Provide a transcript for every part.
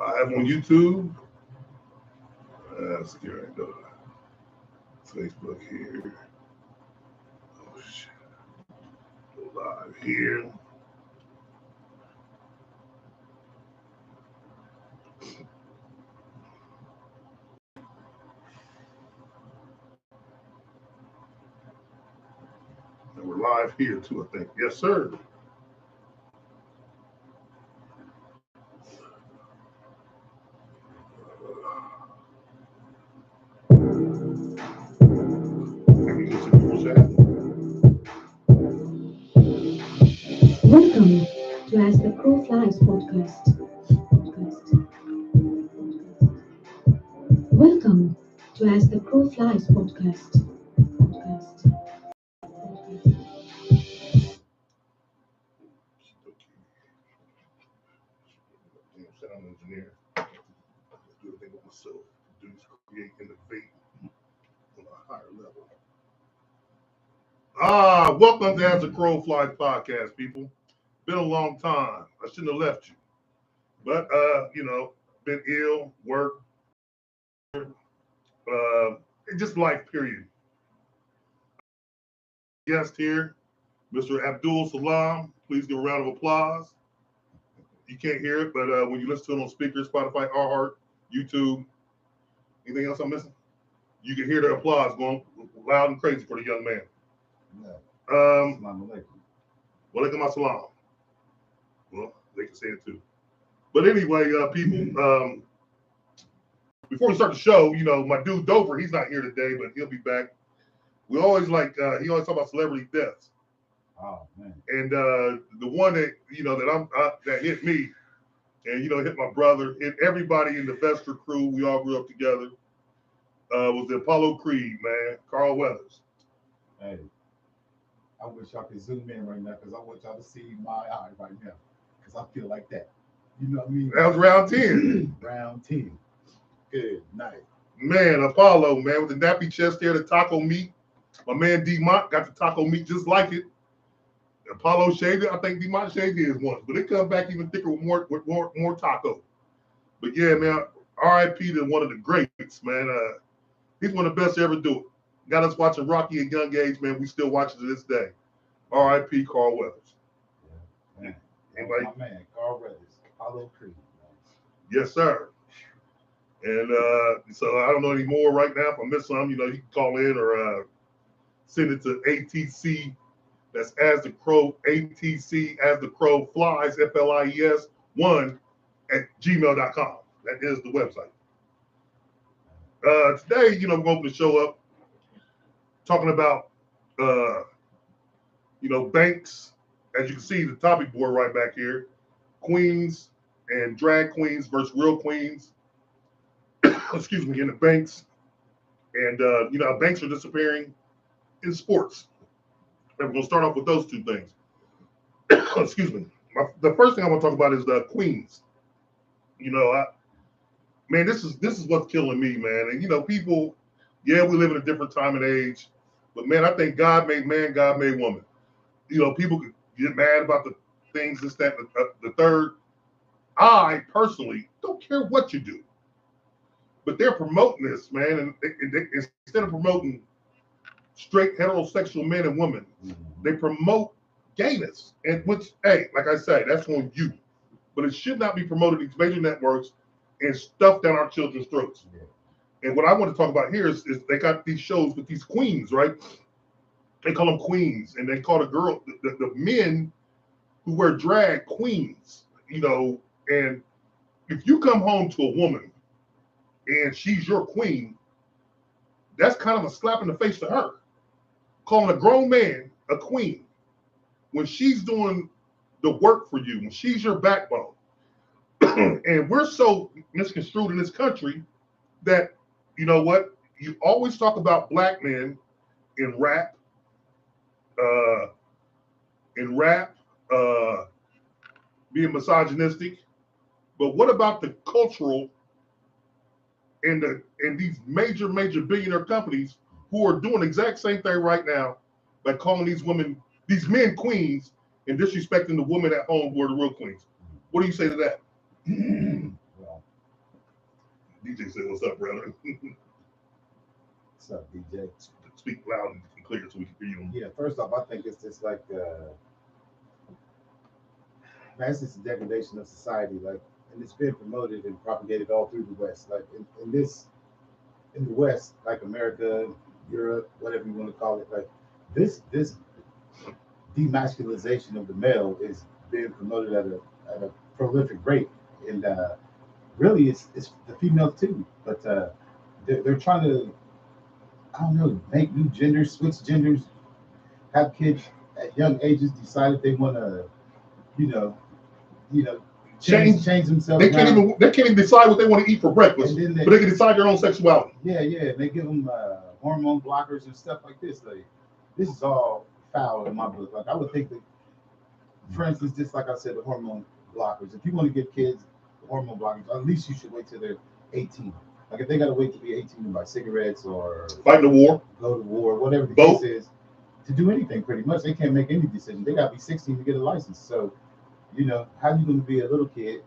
Live on YouTube. Let's see here. I go to Facebook here. Oh shit. Go live here. And we're live here too, I think. Yes, sir. Welcome to As the Crow Flies podcast. Welcome to As the Crow Flies podcast. Sound engineer. Do everything with myself. Produce, create, innovate on a higher level. Welcome to As the Crow Flies podcast, people. Been a long time. I shouldn't have left you. But been ill, work, just life, period. Guest here, Mr. Abdul Salam. Please give a round of applause. You can't hear it, but when you listen to it on speakers, Spotify, iHeart, YouTube, anything else I'm missing? You can hear the applause going loud and crazy for the young man. Walaikum assalam. Well, they can say it too. But anyway, people, before we start the show, my dude Dover, he's not here today, but he'll be back. We always he always talk about celebrity deaths. Oh man! And the one that that hit me, and hit my brother, hit everybody in the Vester crew. We all grew up together. Was the Apollo Creed, man, Carl Weathers. Hey, I wish y'all could zoom in right now because I want y'all to see my eye right now because I feel like that. You know what I mean? That was round 10. Round 10. Good night. Man, Apollo, man, with the nappy chest there, the taco meat. My man D-Mont got the taco meat just like it. Apollo shaved it. I think D-Mont shaved his once, but it comes back even thicker with more taco. But yeah, man, R.I.P. to one of the greats, man. He's one of the best to ever do it. Got us watching Rocky at young age, man. We still watch it to this day. R.I.P. Carl Weathers. Yeah, man. Anybody? My man, Carl Weathers, Apollo Creed. Yes, sir. And so I don't know any more right now. If I miss some, you can call in or send it to ATC. That's As the Crow, ATC, As the Crow Flies, FLIES 1 at gmail.com. That is the website. Today, we're going to show up talking about, banks. As you can see, the topic board right back here, queens and drag queens versus real queens. Excuse me, in the banks. And, banks are disappearing in sports. And we're going to start off with those two things. Excuse me. The first thing I want to talk about is the queens. Man, this is what's killing me, man. And, people, yeah, we live in a different time and age. But, man, I think God made man, God made woman. People get mad about the things, this, that, the third. I, personally, don't care what you do. But they're promoting this, man. And they, instead of promoting straight heterosexual men and women, they promote gayness. And which, hey, like I say, that's on you. But it should not be promoted in these major networks and stuffed down our children's throats. Yeah. And what I want to talk about here is they got these shows with these queens, right? They call them queens, and they call the men who wear drag queens, and if you come home to a woman and she's your queen, that's kind of a slap in the face to her. Calling a grown man a queen when she's doing the work for you, when she's your backbone. And we're so misconstrued in this country that, you know what? You always talk about black men in rap, being misogynistic. But what about the cultural and these major billionaire companies who are doing the exact same thing right now by calling these men queens and disrespecting the women at home who are the real queens? What do you say to that? Well, DJ said, "What's up, brother?" What's up, DJ? Speak loud and clear so we can hear you. Yeah, first off, I think it's just like, man, it's just a degradation of society. Like, and it's been promoted and propagated all through the West. Like, in the West, like America, Europe, whatever you want to call it, like this demasculization of the male is being promoted at a prolific rate, and really it's the female too. But they're trying to, I don't know, make new genders, switch genders, have kids at young ages, decided they want to, you know, change themselves. They can't even decide what they want to eat for breakfast, but they can decide their own sexuality. Yeah, and they give them hormone blockers and stuff like this. Like, this is all foul in my book. Like, I would think that, for instance, just like I said, the hormone blockers. If you want to give kids hormone blockers, at least you should wait till they're 18. Like, if they got to wait to be 18 to buy cigarettes or fight the war, go to war, whatever the case is, to do anything pretty much, they can't make any decision. They got to be 16 to get a license. So, how you going to be a little kid,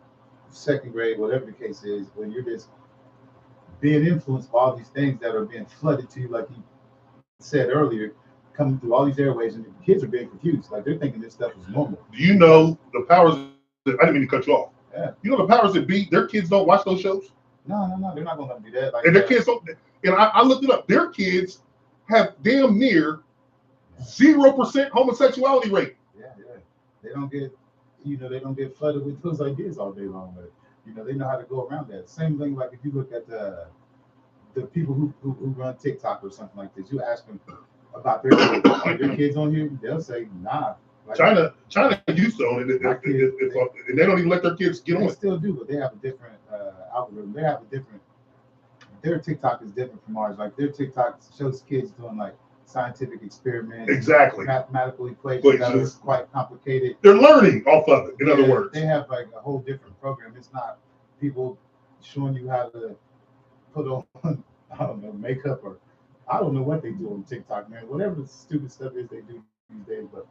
second grade, whatever the case is, when you're just being influenced by all these things that are being flooded to you, like you said earlier, coming through all these airways, and the kids are being confused. Like, they're thinking this stuff is normal. Do you know the powers that, I didn't mean to cut you off. Yeah. You know the powers that be, their kids don't watch those shows? No, they're not going to do that. Like, and their kids don't, and I looked it up. Their kids have damn near 0% homosexuality rate. Yeah. They don't get, they don't get flooded with those ideas all day long. But, they know how to go around that. Same thing, like if you look at the people who run TikTok or something like this, you ask them about their kids. Are their kids on here? They'll say, nah. Like, China used to own it, and they don't even let their kids get on it. They still do, but they have a different algorithm. Their TikTok is different from ours. Like, their TikTok shows kids doing like scientific experiments, exactly, mathematical equations that are quite complicated. They're learning off of it. In other words, they have like a whole different program. It's not people showing you how to put on, I don't know, makeup, or I don't know what they do on TikTok, man. Whatever the stupid stuff is they do these days, but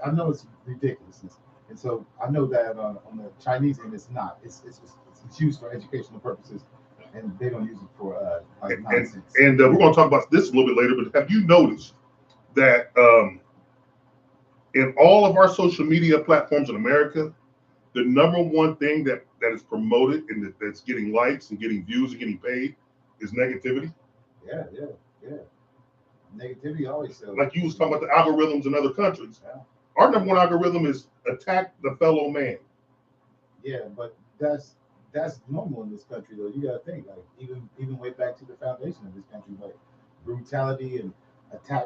I know it's ridiculousness, and so I know that on the Chinese end, it's not. It's used for educational purposes, and they don't use it for like nonsense. And we're going to talk about this a little bit later. But have you noticed that in all of our social media platforms in America, the number one thing that is promoted and that's getting likes and getting views and getting paid is negativity? Yeah. Negativity always sells. Like you was talking about the algorithms in other countries. Yeah. Our number one algorithm is attack the fellow man. Yeah, but that's normal in this country, though. You got to think, like, even way back to the foundation of this country, like brutality and attack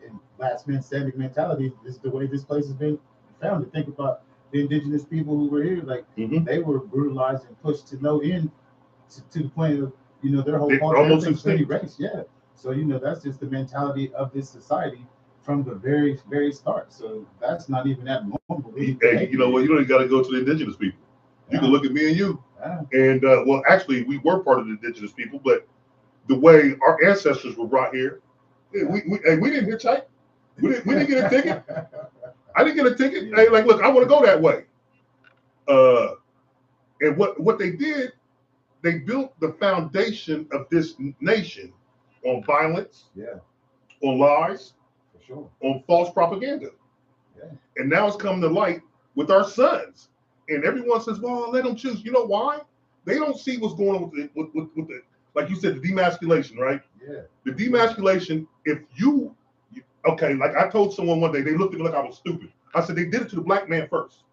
and last man standing mentality is the way this place has been founded. Think about the indigenous people who were here, like they were brutalized and pushed to no end to the point of their whole culture, almost extinct race. Yeah, so that's just the mentality of this society from the very start. So that's not even that normal. Hey, you know what? You don't even got to go to the indigenous people. You can look at me and you. And well, actually, we were part of the indigenous people, but the way our ancestors were brought here, we didn't hitchhike. We didn't get a ticket. I didn't get a ticket. Hey, like, look, I want to go that way. And what they did, they built the foundation of this nation on violence, on lies, for sure, on false propaganda. Yeah. And now it's come to light with our sons. And everyone says, well, let them choose. You know why? They don't see what's going on with the, like you said, the demasculation, right? Yeah. The demasculation, if okay, like I told someone one day, they looked at me like I was stupid. I said, they did it to the black man first.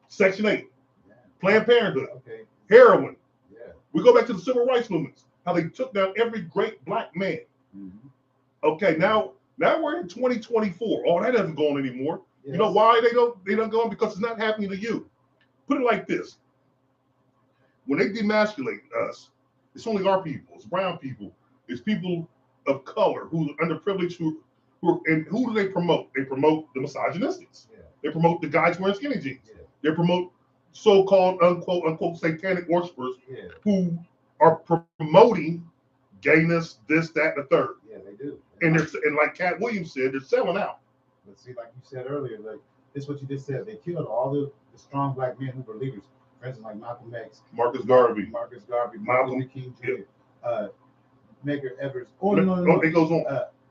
Section 8, Planned Parenthood, heroin. Yeah. We go back to the civil rights movements, how they took down every great black man. Mm-hmm. Okay, now we're in 2024. Oh, that doesn't go on anymore. Yes. You know why they don't go on? Because it's not happening to you. Put it like this. When they demasculate us, it's only our people, it's brown people, it's people of color who are underprivileged, and who do they promote? They promote the misogynistics. Yeah. They promote the guys wearing skinny jeans. Yeah. They promote so-called unquote satanic worshipers who are promoting gayness, this, that, and the third. Yeah, they do. And like Cat Williams said, they're selling out. But see, like you said earlier, like this is what you just said. They killed all the strong black men who were leaders. for instance, like Malcolm X, Marcus Garvey, Martin Malcolm, Luther King Jr., Medgar Evers. Oh, no. It goes on.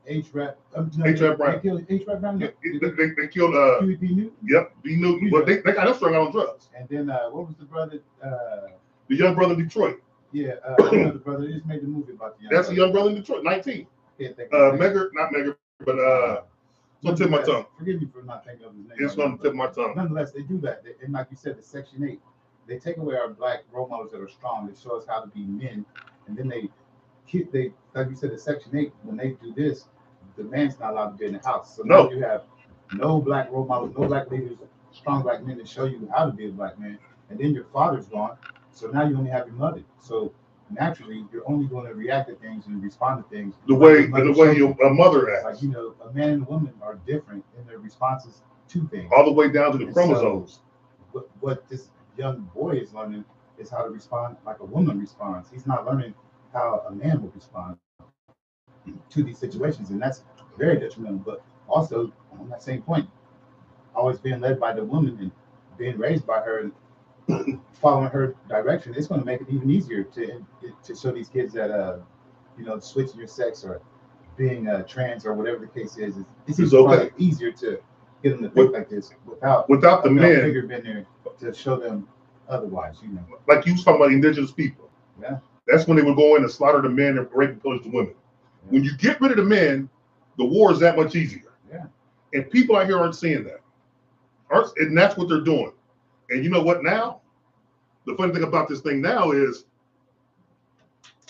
H-Rap. H-Rap Brown. They killed H-Rap Brown. They killed Huey P. Newton. Yep, B. Newton. But they got us strung out on drugs. And then what was the brother? The young brother in Detroit. Yeah, another brother. They just made the movie about the young That's brother. a young brother in Detroit, 19. Medgar, not Medgar, but it's on the tip of my tongue. Forgive me for not thinking of his name. It's on the tip of my tongue. Nonetheless, they do that. And like you said, the Section 8, they take away our black role models that are strong. They show us how to be men. And then they like you said, the Section 8, when they do this, the man's not allowed to be in the house. So now you have no black role models, no black leaders, strong black men to show you how to be a black man. And then your father's gone. So now you only have your mother. So naturally, you're only going to react to things and respond to things the way your mother acts. Like, a man and a woman are different in their responses to things. All the way down to the chromosomes. So what this young boy is learning is how to respond like a woman responds. He's not learning how a man would respond to these situations, and that's very detrimental. But also, on that same point, always being led by the woman and being raised by her and following her direction, it's going to make it even easier to show these kids that switching your sex or being trans or whatever the case is, it's okay. Easier to get them to think like this without the men figure being there to show them otherwise. Like you was talking about indigenous people. Yeah, that's when they would go in and slaughter the men and rape and pillage the women. Yeah. When you get rid of the men, the war is that much easier. Yeah, and people out here aren't seeing that, and that's what they're doing. And you know what now? The funny thing about this thing now is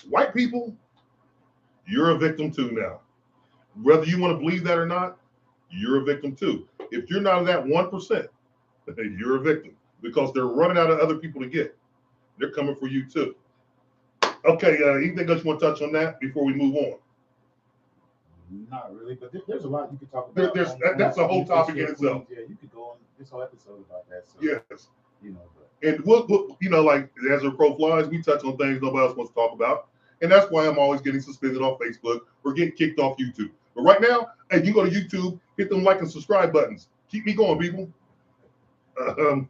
white people, you're a victim too now. Whether you want to believe that or not, you're a victim too. If you're not in that 1%, you're a victim because they're running out of other people to get. They're coming for you too. Okay, anything else you want to touch on that before we move on? Not really, but there's a lot you could talk about. That's a whole topic in itself. Yeah, you could go on this whole episode about that. So, yes. But. And we'll like as the crow flies, we touch on things nobody else wants to talk about. And that's why I'm always getting suspended off Facebook or getting kicked off YouTube. But right now, hey, you go to YouTube, hit them like and subscribe buttons. Keep me going, people.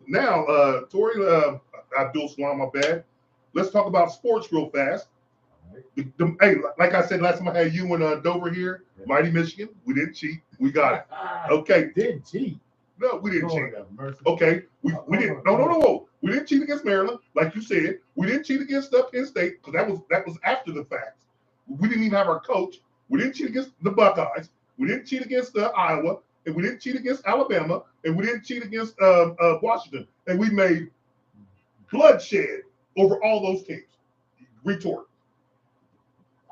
Now, Tori, Abdul Salam, my bad. Let's talk about sports real fast. Hey, like I said last time I had you and Dover here, Mighty Michigan. We didn't cheat. We got it. Okay. Didn't cheat. No, we didn't cheat. Okay. We didn't. No. We didn't cheat against Maryland, like you said. We didn't cheat against Penn State because that was after the fact. We didn't even have our coach. We didn't cheat against the Buckeyes. We didn't cheat against Iowa, and we didn't cheat against Alabama, and we didn't cheat against Washington. And we made bloodshed over all those teams. Retort.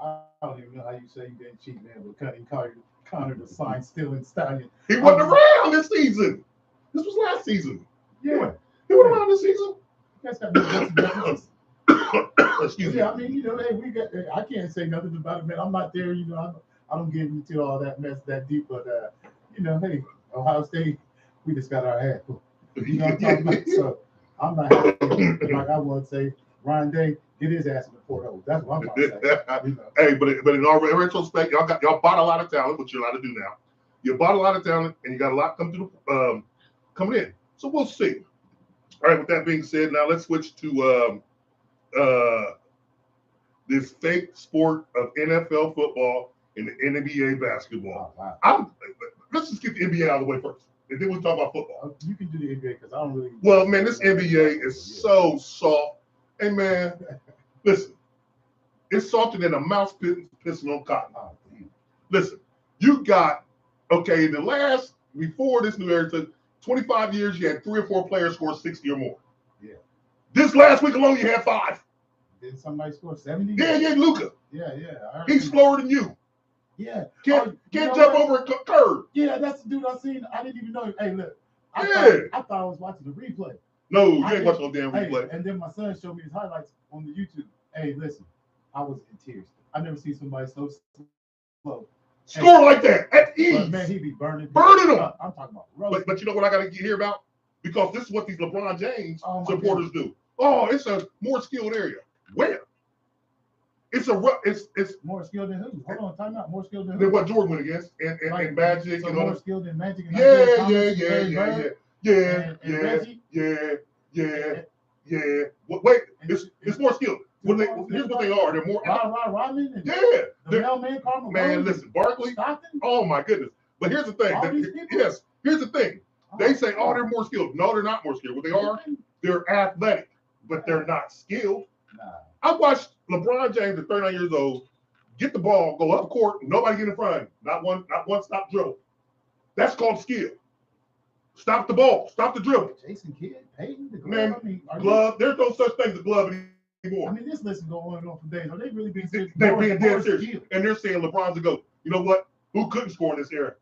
I don't even know how you say you didn't cheat, man, but Connor the sign stealing stallion. He wasn't around this season. This was last season. Yeah. He wasn't around this season. That's got no Excuse me. Yeah, I mean, hey, I can't say nothing about it, man. I'm not there, I don't get into all that mess that deep, but hey, Ohio State, we just got our ass. You know what I'm talking about? So I'm not happy. Like I would say, Ryan Day, get his ass in the porthole. That's what I'm about to say. Hey, but in all retrospect, y'all bought a lot of talent, which you're allowed to do now. You bought a lot of talent, and you got a lot coming in. So we'll see. All right. With that being said, now let's switch to this fake sport of NFL football and the NBA basketball. Oh, wow. Let's just get the NBA out of the way first, and then we'll talk about football. You can do the NBA because I don't really. Well, man, this NBA is so soft. Hey, man, listen, it's softer than a mouse pissing on cotton. Oh, damn. Listen, you got, before this new era took 25 years, you had 3 or 4 players score 60 or more. Yeah. This last week alone, you had 5. Did somebody score 70? Yeah, Luka. Yeah. He's slower than you. Yeah. Can't jump over a curve. Yeah, that's the dude I seen. I didn't even know. Hey, look. I thought I was watching the replay. No, you ain't watching no damn replay. And then my son showed me his highlights on the YouTube. Hey, listen, I was in tears. I never seen somebody so slow. Score like that at ease. But man, he be burning them. I'm talking about roasting. But you know what I got to hear about? Because this is what these LeBron James supporters do. Oh, it's a more skilled area. Where? It's more skilled than who? Hold on, time out. More skilled than who? Than what Jordan went against and Magic. So more skilled than Magic. And yeah. Yeah. Wait, it's more skilled. Here's what they are. They're more. Rodman and Yeah. the mailman, Carmen. Man, listen, Barkley. Stockton. Oh my goodness. But here's the thing. Yes. Here's the thing. They say, oh, they're more skilled. No, they're not more skilled. What they are, they're athletic, but they're not skilled. Nah. I watched LeBron James at 39 years old get the ball, go up court, nobody get in front of him. Not one stop dribble. That's called skill. Stop the ball. Stop the dribble. Jason Kidd, Peyton, the glove. Man, I mean, glove. There's no such thing as a glove anymore. I mean, this list is going on for days. Are they really being serious? They're being dead serious. And they're saying LeBron's the GOAT. You know what? Who couldn't score in this era?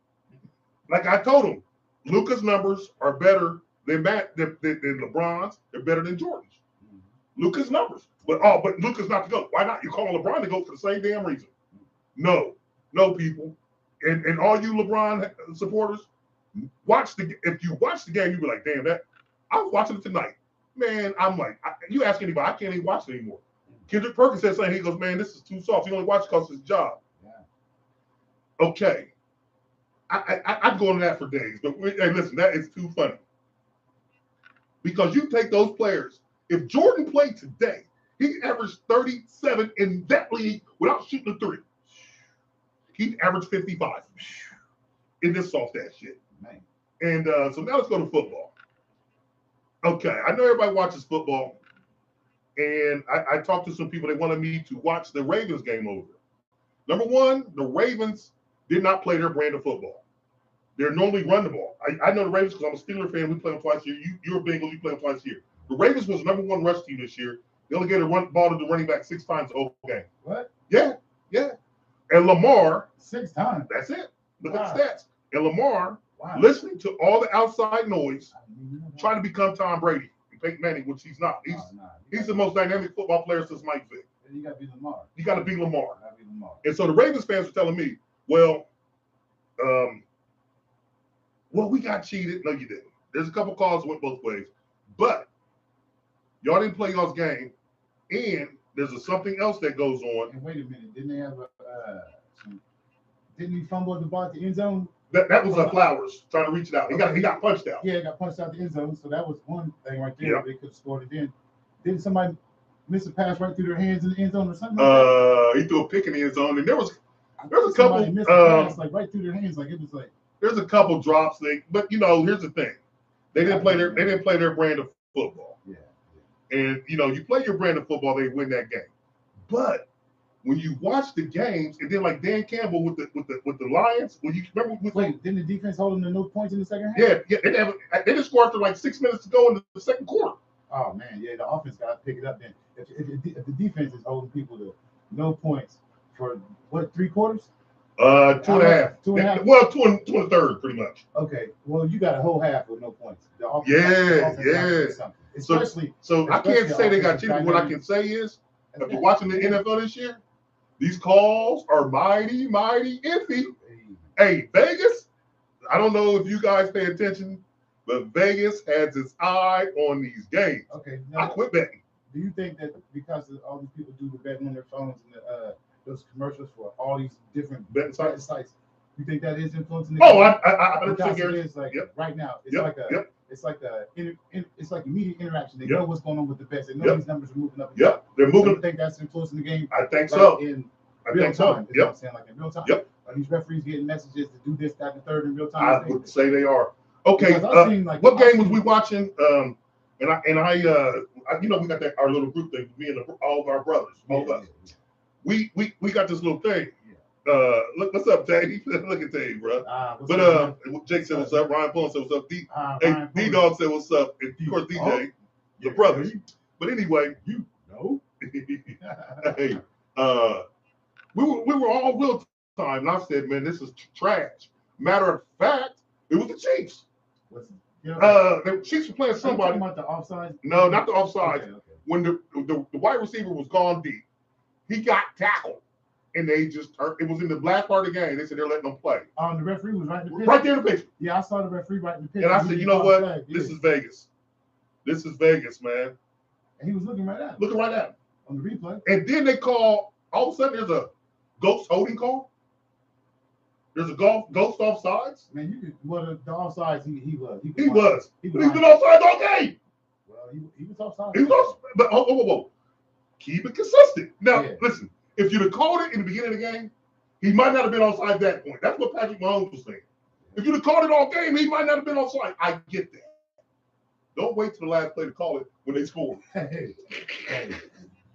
Like I told him, Luka's numbers are better than LeBron's. They're better than Jordan's. Luka's numbers. But Luka's not the GOAT. Why not? You call LeBron the GOAT for the same damn reason. No, people. And all you LeBron supporters, if you watch the game, you'll be like, damn, I was watching it tonight. Man, I'm like, you ask anybody, I can't even watch it anymore. Kendrick Perkins said something, he goes, man, this is too soft. He only watches because it's his job. Yeah. Okay. I'd go into that for days, but hey, listen, that is too funny. Because you take those players, if Jordan played today, he averaged 37 in that league without shooting a three. He'd average 55 in this soft ass shit. Man. And so now let's go to football. Okay, I know everybody watches football, and I talked to some people. They wanted me to watch the Ravens game over. Number one, the Ravens did not play their brand of football. They're normally run the ball. I know the Ravens because I'm a Steeler fan. We play them twice a year. You're a Bengals. You play them twice a year. The Ravens was the number one rush team this year. They only gave the ball to the running back 6 times the whole game. What? Yeah. And Lamar. 6 times. That's it. Look at the stats. And Lamar, listening to all the outside noise, trying to become Tom Brady and Peyton Manning, which he's not. He's the most dynamic football player since Mike Vick. You got to be Lamar. You got to be Lamar. And so the Ravens fans are telling me, well, we got cheated. No, you didn't. There's a couple calls that went both ways. But y'all didn't play y'all's game. And there's something else that goes on. And wait a minute. Didn't they have didn't he fumble the ball at the end zone? That was Flowers trying to reach it out. He got punched out. Yeah, he got punched out the end zone. So that was one thing right there. Yep. They could have scored it. Didn't somebody miss a pass right through their hands in the end zone or something? Like he threw a pick in the end zone, and there was a couple missed a pass, like right through their hands, like it was like. There's a couple drops, but here's the thing: they didn't play their brand of football. Yeah. And you play your brand of football, they win that game. But when you watch the games, and then like Dan Campbell with the Lions, when you remember, didn't the defense hold them to no points in the second half? Yeah, they just scored after like 6 minutes to go in the second quarter. Oh man, yeah, the offense got to pick it up then. If the defense is holding people to no points for what, 3 quarters? 2.5. 2.5. Well, 2 and a third, pretty much. Okay. Well, you got a whole half with no points. The offense Especially. So I can't say they got cheated. What I can say is, after watching the NFL this year, these calls are mighty, mighty iffy. Hey, Vegas, I don't know if you guys pay attention, but Vegas has its eye on these games. Okay. I quit betting. Do you think that because all these people do the betting on their phones and those commercials for all these different betting sites, you think that is influencing? Oh, I think it is like right now. It's it's like immediate interaction. They know what's going on with the bets. They know these numbers are moving up. They're moving. So you think that's influencing the game? I think so. In real time. What I'm saying, like in real time. Are these referees getting messages to do this, that, and the third in real time? I would say they are. Okay. What game was we watching? And I we got our little group thing. Me and all of our brothers, all of us. We got this little thing. Look, what's up, Dave? Look at Dave, bro. Jake said what's up. Ryan Pullen said what's up. D-Dog said what's up. And of course, DJ, the brothers. But anyway, hey, we were all real time, and I said, man, this is trash. Matter of fact, it was the Chiefs. The Chiefs were playing somebody. About the offside? No, not the offside. Okay. When the wide receiver was gone deep, he got tackled. And they just turned. It was in the last part of the game. They said they're letting them play. The referee was right in the pitch. Right there in the pitch. Yeah, I saw the referee right in the pitch. And I said, you know what? This is Vegas. This is Vegas, man. And he was looking right at him. Looking right at him. On the replay. And then they call, all of a sudden there's a ghost holding call. There's a ghost offsides. Man, the offsides, he was. He's been offsides all game. Well, He was offside. He was also, but whoa. Keep it consistent. Now, Yeah. listen, if you'd have called it in the beginning of the game, he might not have been offside at that point. That's what Patrick Mahomes was saying. If you'd have called it all game, he might not have been offside. I get that. Don't wait till the last play to call it when they score. Hey,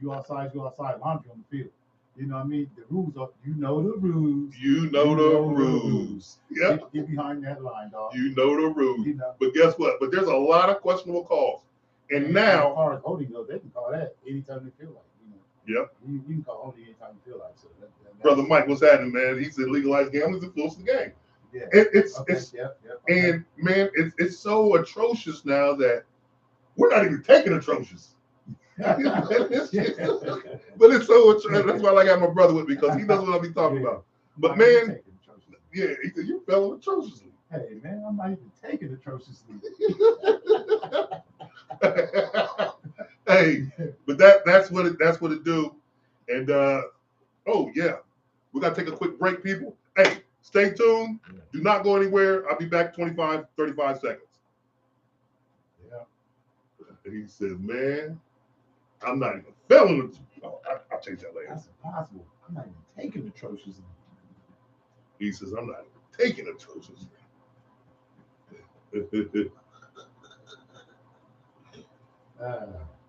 you outside, laundry on the field. You know what I mean? The rules are, you know the rules. You know the rules. Yep. Get behind that line, dog. You know the rules. You know. But guess what? But there's a lot of questionable calls. And now, as far as holding goes, they can call that anytime they feel like. Yep. You can call holding anytime you feel like. So Brother Mike, what's happening, man? He said legalized gambling influence the game. Yeah. It's Yep. And man, it's so atrocious now that we're not even taking atrocious. But it's so atrocious. That's why I got my brother with me, because he knows what I'll be talking about. But man, yeah, he said you're failing atrociously. Hey man, I'm not even taking atrociously. Hey, but that's what it do. And oh yeah, we gotta take a quick break, people. Hey, stay tuned. Do not go anywhere. I'll be back 25, 35 seconds. Yeah. And he says, man, I'm not even feeling it. Oh, I'll change that later. That's impossible. I'm not even taking atrociously. He says, I'm not even taking atrocious.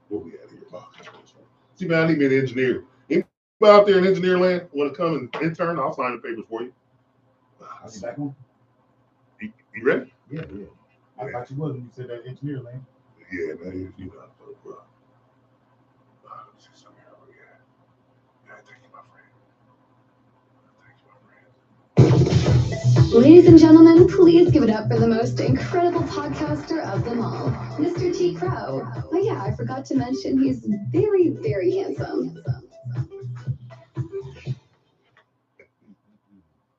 What we at here? See, man, I need me an engineer. Anybody out there in engineer land want to come and intern? I'll sign the papers for you. I'll be back on. You ready? Yeah. I thought you was when you said that engineer lane. Yeah, man, you know, bro. Let's see something here. Yeah, thank you, my friend. Ladies and gentlemen, please give it up for the most incredible podcaster of them all, Mr. T. Crow. Oh yeah, I forgot to mention he's very, very handsome.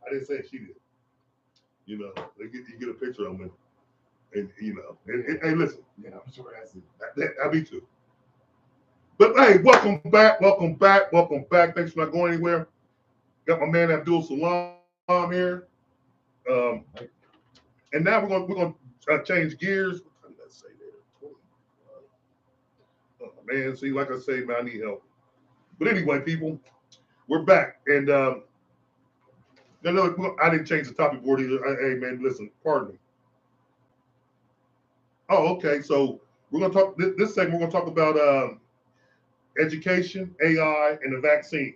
I didn't say it, she did. You know, you get a picture of him, and you know, and hey, listen. Yeah, I'm sure that's it. I be too. But hey, welcome back. Thanks for not going anywhere. Got my man Abdul Salam here. And now we're gonna change gears. What did I say there? Oh, man, see, like I say, man, I need help. But anyway, people, we're back, and no, I didn't change the topic board either. Hey, man, listen, pardon me. Oh, okay. So we're gonna talk this segment. We're gonna talk about education, AI, and the vaccine.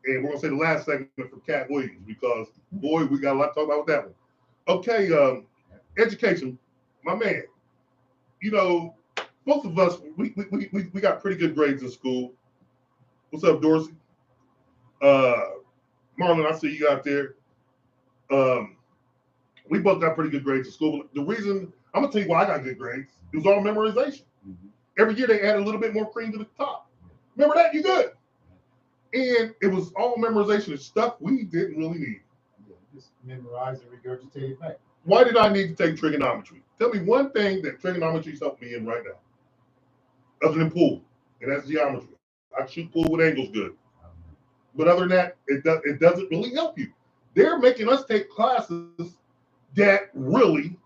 And we're gonna say the last segment for Cat Williams, because boy, we got a lot to talk about with that one. Okay, education, my man. You know, most of us we got pretty good grades in school. What's up, Dorsey? Marlon, I see you out there. We both got pretty good grades in school. The reason I'm gonna tell you why I got good grades, it was all memorization. Mm-hmm. Every year they added a little bit more cream to the top. Remember that? You good? And it was all memorization of stuff we didn't really need. Yeah, just memorize and regurgitate it back. Why did I need to take trigonometry? Tell me one thing that trigonometry's helped me in right now. Other than pool, and that's geometry. I shoot pool with angles good. But other than that, it doesn't really help you. They're making us take classes that really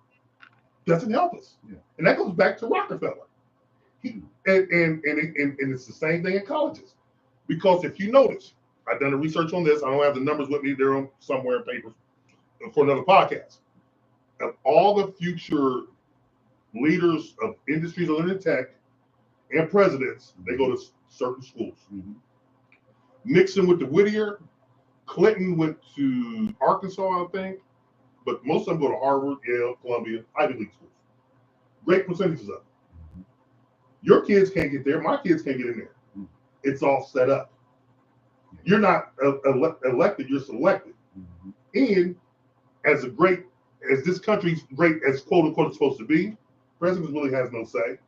doesn't help us. Yeah. And that goes back to Rockefeller. And it's the same thing in colleges. Because if you notice, I've done the research on this. I don't have the numbers with me. They're on somewhere in papers for another podcast. Of all the future leaders of industries other than tech and presidents, they go to certain schools. Mm-hmm. Nixon went to Whittier. Clinton went to Arkansas, I think. But most of them go to Harvard, Yale, Columbia, Ivy League schools. Great percentages of them. Your kids can't get there. My kids can't get in there. It's all set up. You're not elected, you're selected. And as this country's great as quote unquote it's supposed to be, president really has no say.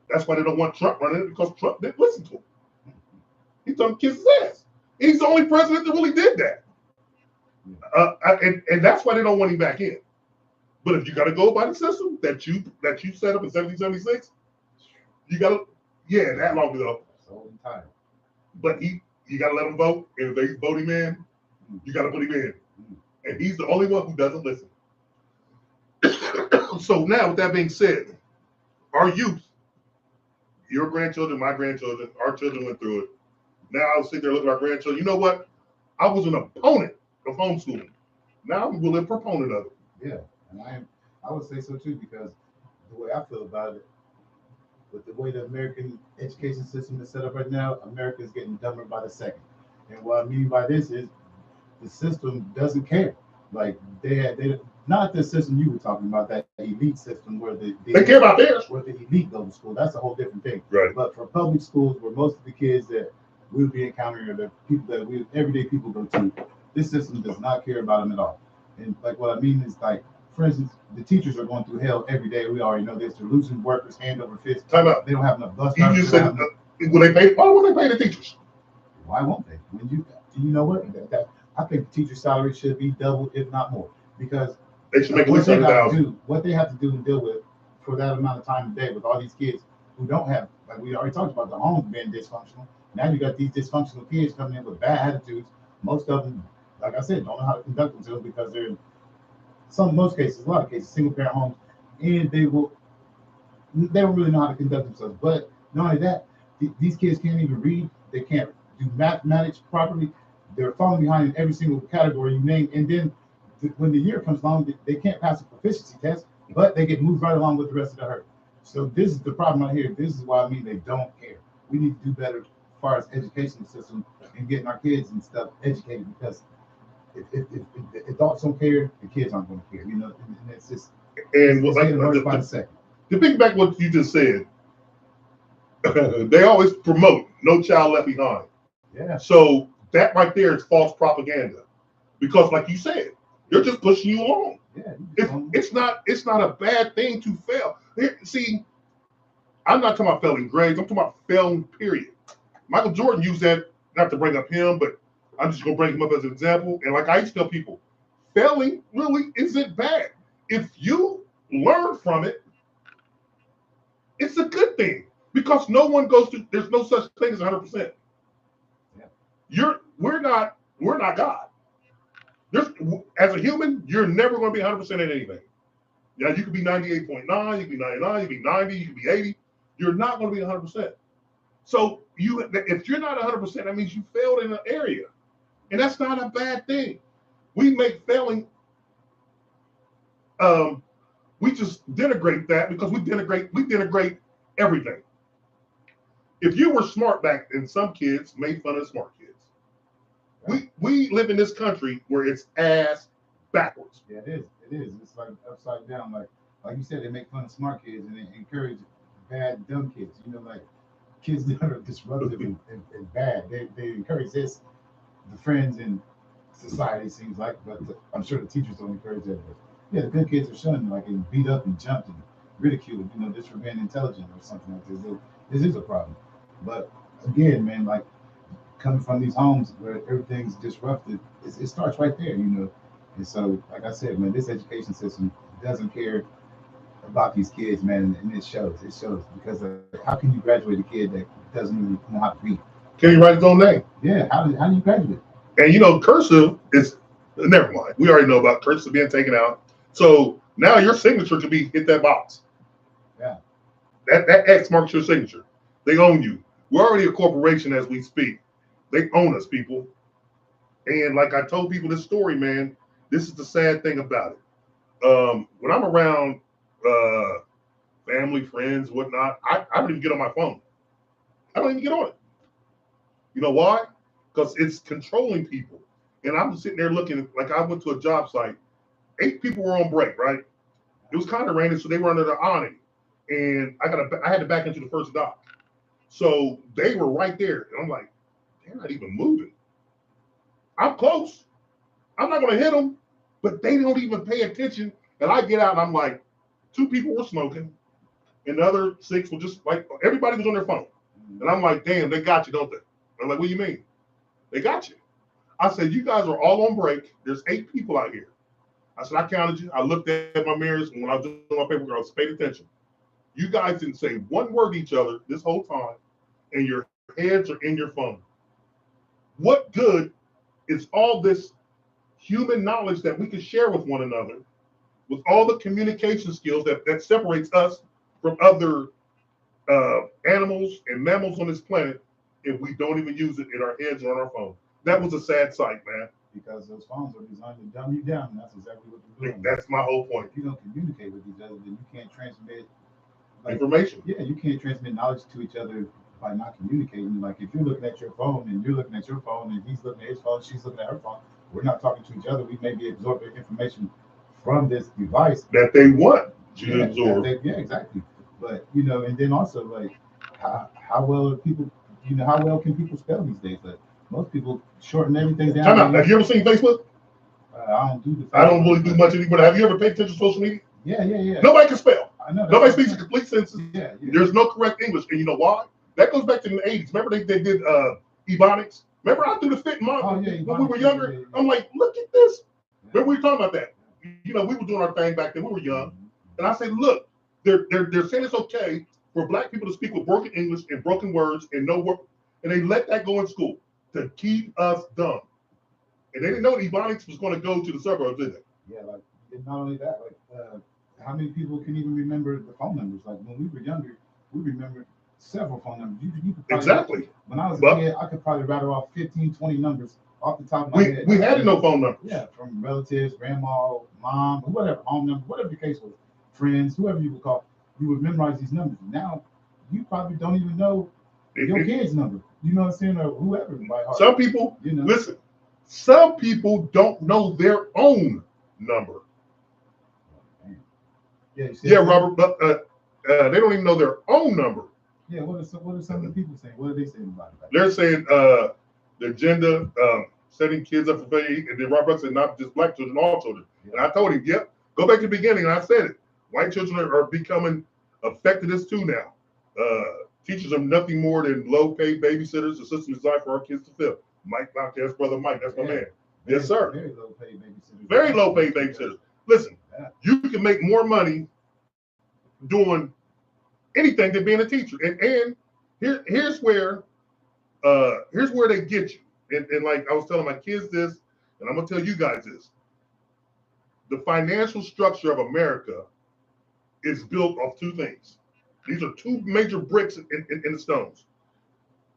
That's why they don't want Trump running it, because Trump didn't listen to him. He told him to kiss his ass. He's the only president that really did that. And that's why they don't want him back in. But if you got to go by the system that you set up in 1776, you got to, that long ago. So time. But you got to let him vote. And if they vote him in, you got to put him in. And he's the only one who doesn't listen. So now, with that being said, our youth your grandchildren, my grandchildren, our children went through it. Now I'll sit there looking at our grandchildren. You know what? I was an opponent of homeschooling. Now I'm a willing proponent of it. Yeah, and I would say so too, because the way I feel about it, with the way the American education system is set up right now, America is getting dumber by the second. And what I mean by this is the system doesn't care. Like they not the system you were talking about, that elite system where they care about theirs. Where the elite go to school. That's a whole different thing. Right. But for public schools, where most of the kids that we'll be encountering are the people that we everyday people go to, this system does not care about them at all. And like what I mean is, like, for instance, the teachers are going through hell every day. We already know this. They're losing workers hand over fist. Time out. They don't have enough bus You drivers. just said, will they pay? Why won't they pay the teachers? Why won't they? When you know what? I think the teacher salary should be doubled, if not more, because they should make at least $100,000. What they have to do and deal with for that amount of time a day with all these kids who don't have, like we already talked about, the homes being dysfunctional. Now you got these dysfunctional kids coming in with bad attitudes. Most of them, like I said, don't know how to conduct themselves because they're in most cases, a lot of cases, single parent homes, and they don't really know how to conduct themselves. But not only that, these kids can't even read. They can't do mathematics properly. They're falling behind in every single category you name. And then when the year comes along, they can't pass a proficiency test, but they get moved right along with the rest of the herd. So this is the problem right here. This is why I mean they don't care. We need to do better as far as education system and getting our kids and stuff educated, because if adults don't care, the kids aren't going to care. You know, and it's just it's getting worse by the second. To piggyback what you just said, they always promote no child left behind. Yeah. So that right there is false propaganda, because like you said, they're just pushing you along. Yeah. It's not a bad thing to fail. See, I'm not talking about failing grades. I'm talking about failing, period. Michael Jordan used that, not to bring up him, but I'm just going to bring him up as an example. And like I used to tell people, failing really isn't bad. If you learn from it, it's a good thing, because no one goes through, there's no such thing as 100%. Yeah. We're not God. As a human, you're never going to be 100% at anything. Yeah, you could be 98.9, you could be 99, you could be 90, you could be 80. You're not going to be 100%. So if you're not 100%, that means you failed in an area. And that's not a bad thing. We make failing, we just denigrate that, because we denigrate everything. If you were smart back then, some kids made fun of smart kids. We live in this country where it's ass backwards. Yeah, it is. It's like upside down. Like you said, they make fun of smart kids and they encourage bad, dumb kids. You know, like kids that are disruptive and bad. They encourage this. The friends in society seems like, but I'm sure the teachers don't encourage that. But yeah, the good kids are shunned, like, and beat up and jumped and ridiculed. You know, just for being intelligent or something like this. This is a problem. But again, man, like, coming from these homes where everything's disrupted, it starts right there, you know. And so, like I said, man, this education system doesn't care about these kids, man, and it shows. It shows, because how can you graduate a kid that doesn't really know how to read? Can he write his own name? Yeah, how do you graduate? And you know, cursive is, never mind. We already know about cursive being taken out. So now your signature should be hit that box. Yeah. That X marks your signature. They own you. We're already a corporation as we speak. They own us, people. And like I told people this story, man, this is the sad thing about it. When I'm around family, friends, whatnot, I don't even get on my phone. I don't even get on it. You know why? Because it's controlling people. And I'm sitting there looking, like I went to a job site. 8 people were on break, right? It was kind of raining, so they were under the awning. And I had to back into the first dock. So they were right there. And I'm like, they're not even moving. I'm close. I'm not going to hit them, but they don't even pay attention. And I get out and I'm like, 2 people were smoking and the other 6 were just like, everybody was on their phone. And I'm like, damn, they got you, don't they? I'm like, what do you mean? They got you. I said, you guys are all on break. There's 8 people out here. I said, I counted you. I looked at my mirrors, and when I was doing my paperwork, I was paying attention. You guys didn't say one word to each other this whole time, and your heads are in your phone. What good is all this human knowledge that we can share with one another, with all the communication skills that separates us from other animals and mammals on this planet if we don't even use it in our heads or on our phone. That was a sad sight, man. Because those phones are designed to dumb you down. And that's exactly what they're doing. That's my whole point. If you don't communicate with each other, then you can't transmit information. Yeah, you can't transmit knowledge to each other by not communicating. Like if you're looking at your phone and you're looking at your phone and he's looking at his phone, she's looking at her phone, we're not talking to each other. We may be absorbing information from this device that they want to absorb. Yeah, exactly. But and then also like how well are people, how well can people spell these days? Like most people shorten everything down. Time out. Have you ever seen Facebook? I don't do the. I don't really do much anymore. Have you ever paid attention to social media? Yeah. Nobody can spell. I know. Nobody speaks in complete sentences. Yeah. There's no correct English, and you know why? That goes back to the 80s. Remember they did Ebonics? Remember I threw the fit in my when we were younger? Yeah. I'm like, look at this. Yeah. Remember we were talking about that? We were doing our thing back then. We were young, and I said, look, they're saying it's okay for black people to speak with broken English and broken words and no work, and they let that go in school to keep us dumb. And they didn't know Ebonics was going to go to the suburbs, did they? Yeah, like not only that, like how many people can even remember the phone numbers? Like when we were younger, we remembered several phone numbers. You could probably, exactly. When I was a kid, I could probably rattle off 15, 20 numbers off the top of my head. We had no phone numbers. Yeah, from relatives, grandma, mom, whatever, home number, whatever the case was, friends, whoever you would call, you would memorize these numbers. Now, you probably don't even know your kid's number. You know what I'm saying? Or whoever by heart. Some people, listen, some people don't know their own number. Yeah, Robert, but they don't even know their own number. Yeah, what are some of the people saying? What are they saying about it? They're saying the agenda, setting kids up for failure, and then Robert said not just black children, all children. Yeah. And I told him, yep, go back to the beginning, and I said it. White children are becoming affected this too now. Teachers are nothing more than low-paid babysitters, the system designed for our kids to fill. Mike, that's brother Mike, that's my man. Yes, sir. Very low-paid babysitters. Very low-paid babysitters. Listen, you can make more money doing anything than being a teacher. And here's where they get you. And like I was telling my kids this, and I'm gonna tell you guys this. The financial structure of America is built of two things. These are two major bricks in the stones: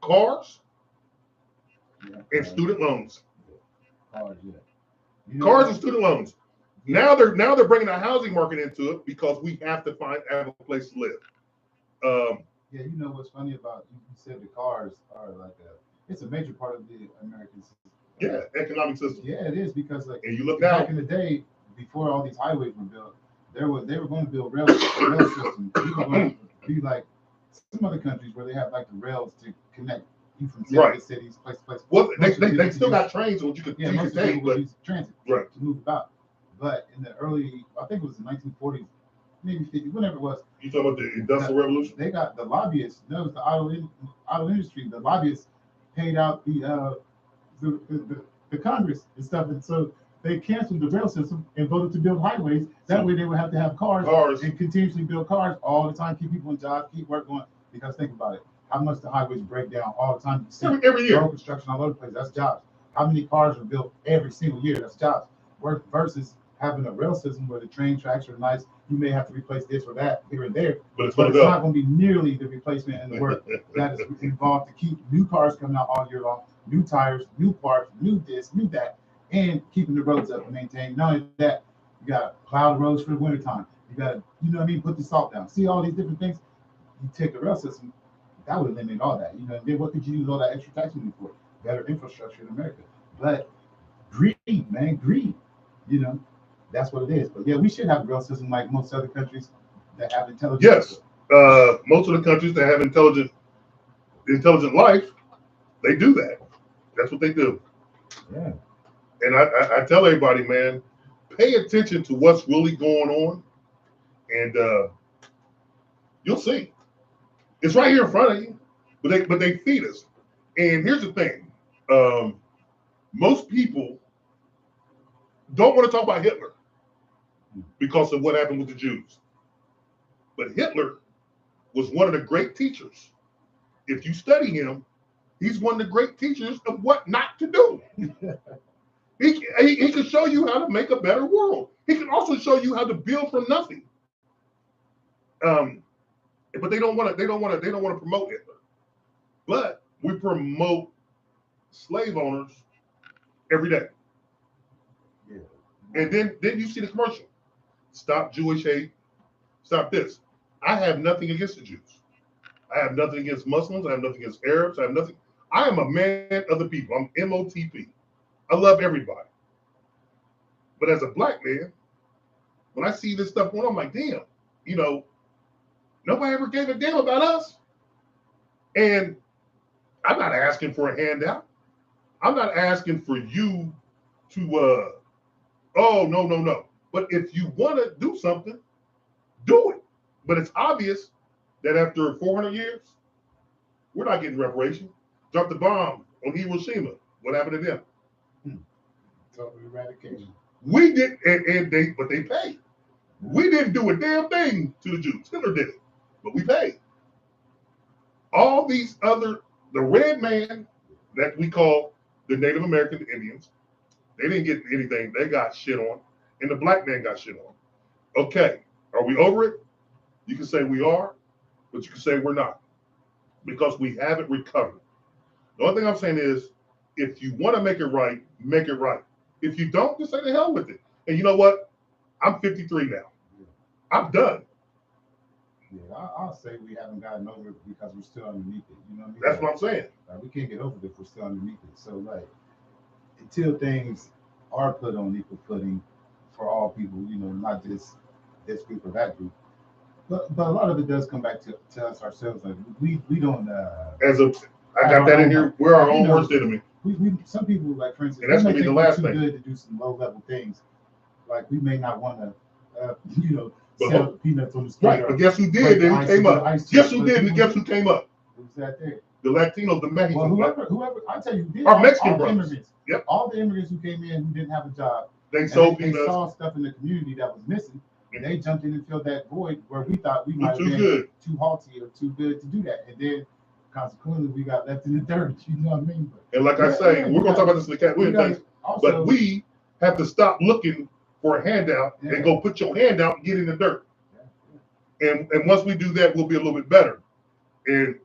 cars and student loans. Cars and student loans. Now they're bringing the housing market into it because we have to have a place to live. Yeah, you know what's funny about you said the cars are like it's a major part of the American system. Economic system. Yeah, it is because like and you look back in the day before all these highways were built, they were going to build rail systems. You were going to be like some other countries where they have like the rails to connect you from city to cities, place to place. Well, they still got trains which you could most people use transit to move about. But in the early, I think it was the 1940s, maybe 50s, whenever it was. You talking about the Industrial Revolution? They got the lobbyists. That was the auto industry. The lobbyists paid out the Congress and stuff, and so they canceled the rail system and voted to build highways. That way, they would have to have cars and continuously build cars all the time, keep people in jobs, keep work going. Because think about it, how much the highways break down all the time. Every year, road construction all over the place. That's jobs. How many cars are built every single year? That's jobs. Versus having a rail system where the train tracks are nice, you may have to replace this or that here and there, but it's not going to be nearly the replacement and the work that is involved to keep new cars coming out all year long, new tires, new parts, new this, new that, and keeping the roads up and maintained. Not only that, you got to plow the roads for the wintertime. You got to, put the salt down. See all these different things. You take a rail system, that would eliminate all that. And then what could you use all that extra tax money for? Better infrastructure in America. But greed, man, greed. That's what it is. But yeah, we should have a rail system like most other countries that have intelligent. Yes, most of the countries that have intelligent life, they do that. That's what they do. Yeah. And I tell everybody, man, pay attention to what's really going on, and you'll see. It's right here in front of you, but they feed us. And here's the thing: most people don't want to talk about Hitler because of what happened with the Jews. But Hitler was one of the great teachers. If you study him, he's one of the great teachers of what not to do. He can show you how to make a better world. He can also show you how to build from nothing. And but they don't want to promote Hitler. But we promote slave owners every day. Yeah. And then you see the commercial. Stop Jewish hate. Stop this. I have nothing against the Jews. I have nothing against Muslims. I have nothing against Arabs. I have nothing. I am a man of the people. I'm MOTP. I love everybody. But as a black man, when I see this stuff going on, I'm like, damn, nobody ever gave a damn about us. And I'm not asking for a handout. I'm not asking for you to, oh, no. But if you want to do something, do it. But it's obvious that after 400 years, we're not getting reparations. Drop the bomb on Hiroshima. What happened to them? Total eradication. We did, but they paid. We didn't do a damn thing to the Jews. Hitler did it, but we paid. All these the red man that we call the Native American Indians, they didn't get anything. They got shit on, and the black man got shit on. Okay, are we over it? You can say we are, but you can say we're not, because we haven't recovered. The only thing I'm saying is, if you want to make it right, make it right. If you don't, just say the hell with it. And you know what? I'm 53 now. I'm done. Yeah, I'll say we haven't gotten over it because we're still underneath it. You know what I mean? That's what I'm saying. We can't get over it if we're still underneath it. So, until things are put on equal footing for all people, not just this group or that group. But a lot of it does come back to us ourselves. Like we don't. I got that in here. We're our own worst enemy. We some people, like, for instance, and that's gonna be the last thing. Good to do some low level things. Like, we may not want to, sell peanuts on the street. Right, but guess who did? Then who came up? Guess who did? And guess who came up? Who's that there? The Latinos, the Mexicans. Well, whoever, I tell you, our Mexican brothers. Immigrants. Yep. All the immigrants who came in who didn't have a job. They saw stuff in the community that was missing, and they jumped in and filled that void where we thought we might have been too haughty or too good to do that, and then consequently we got left in the dirt. You know what I mean? And like I say, we're gonna talk about this in the cat things, but we have to stop looking for a handout and go put your hand out and get in the dirt. And once we do that, we'll be a little bit better. And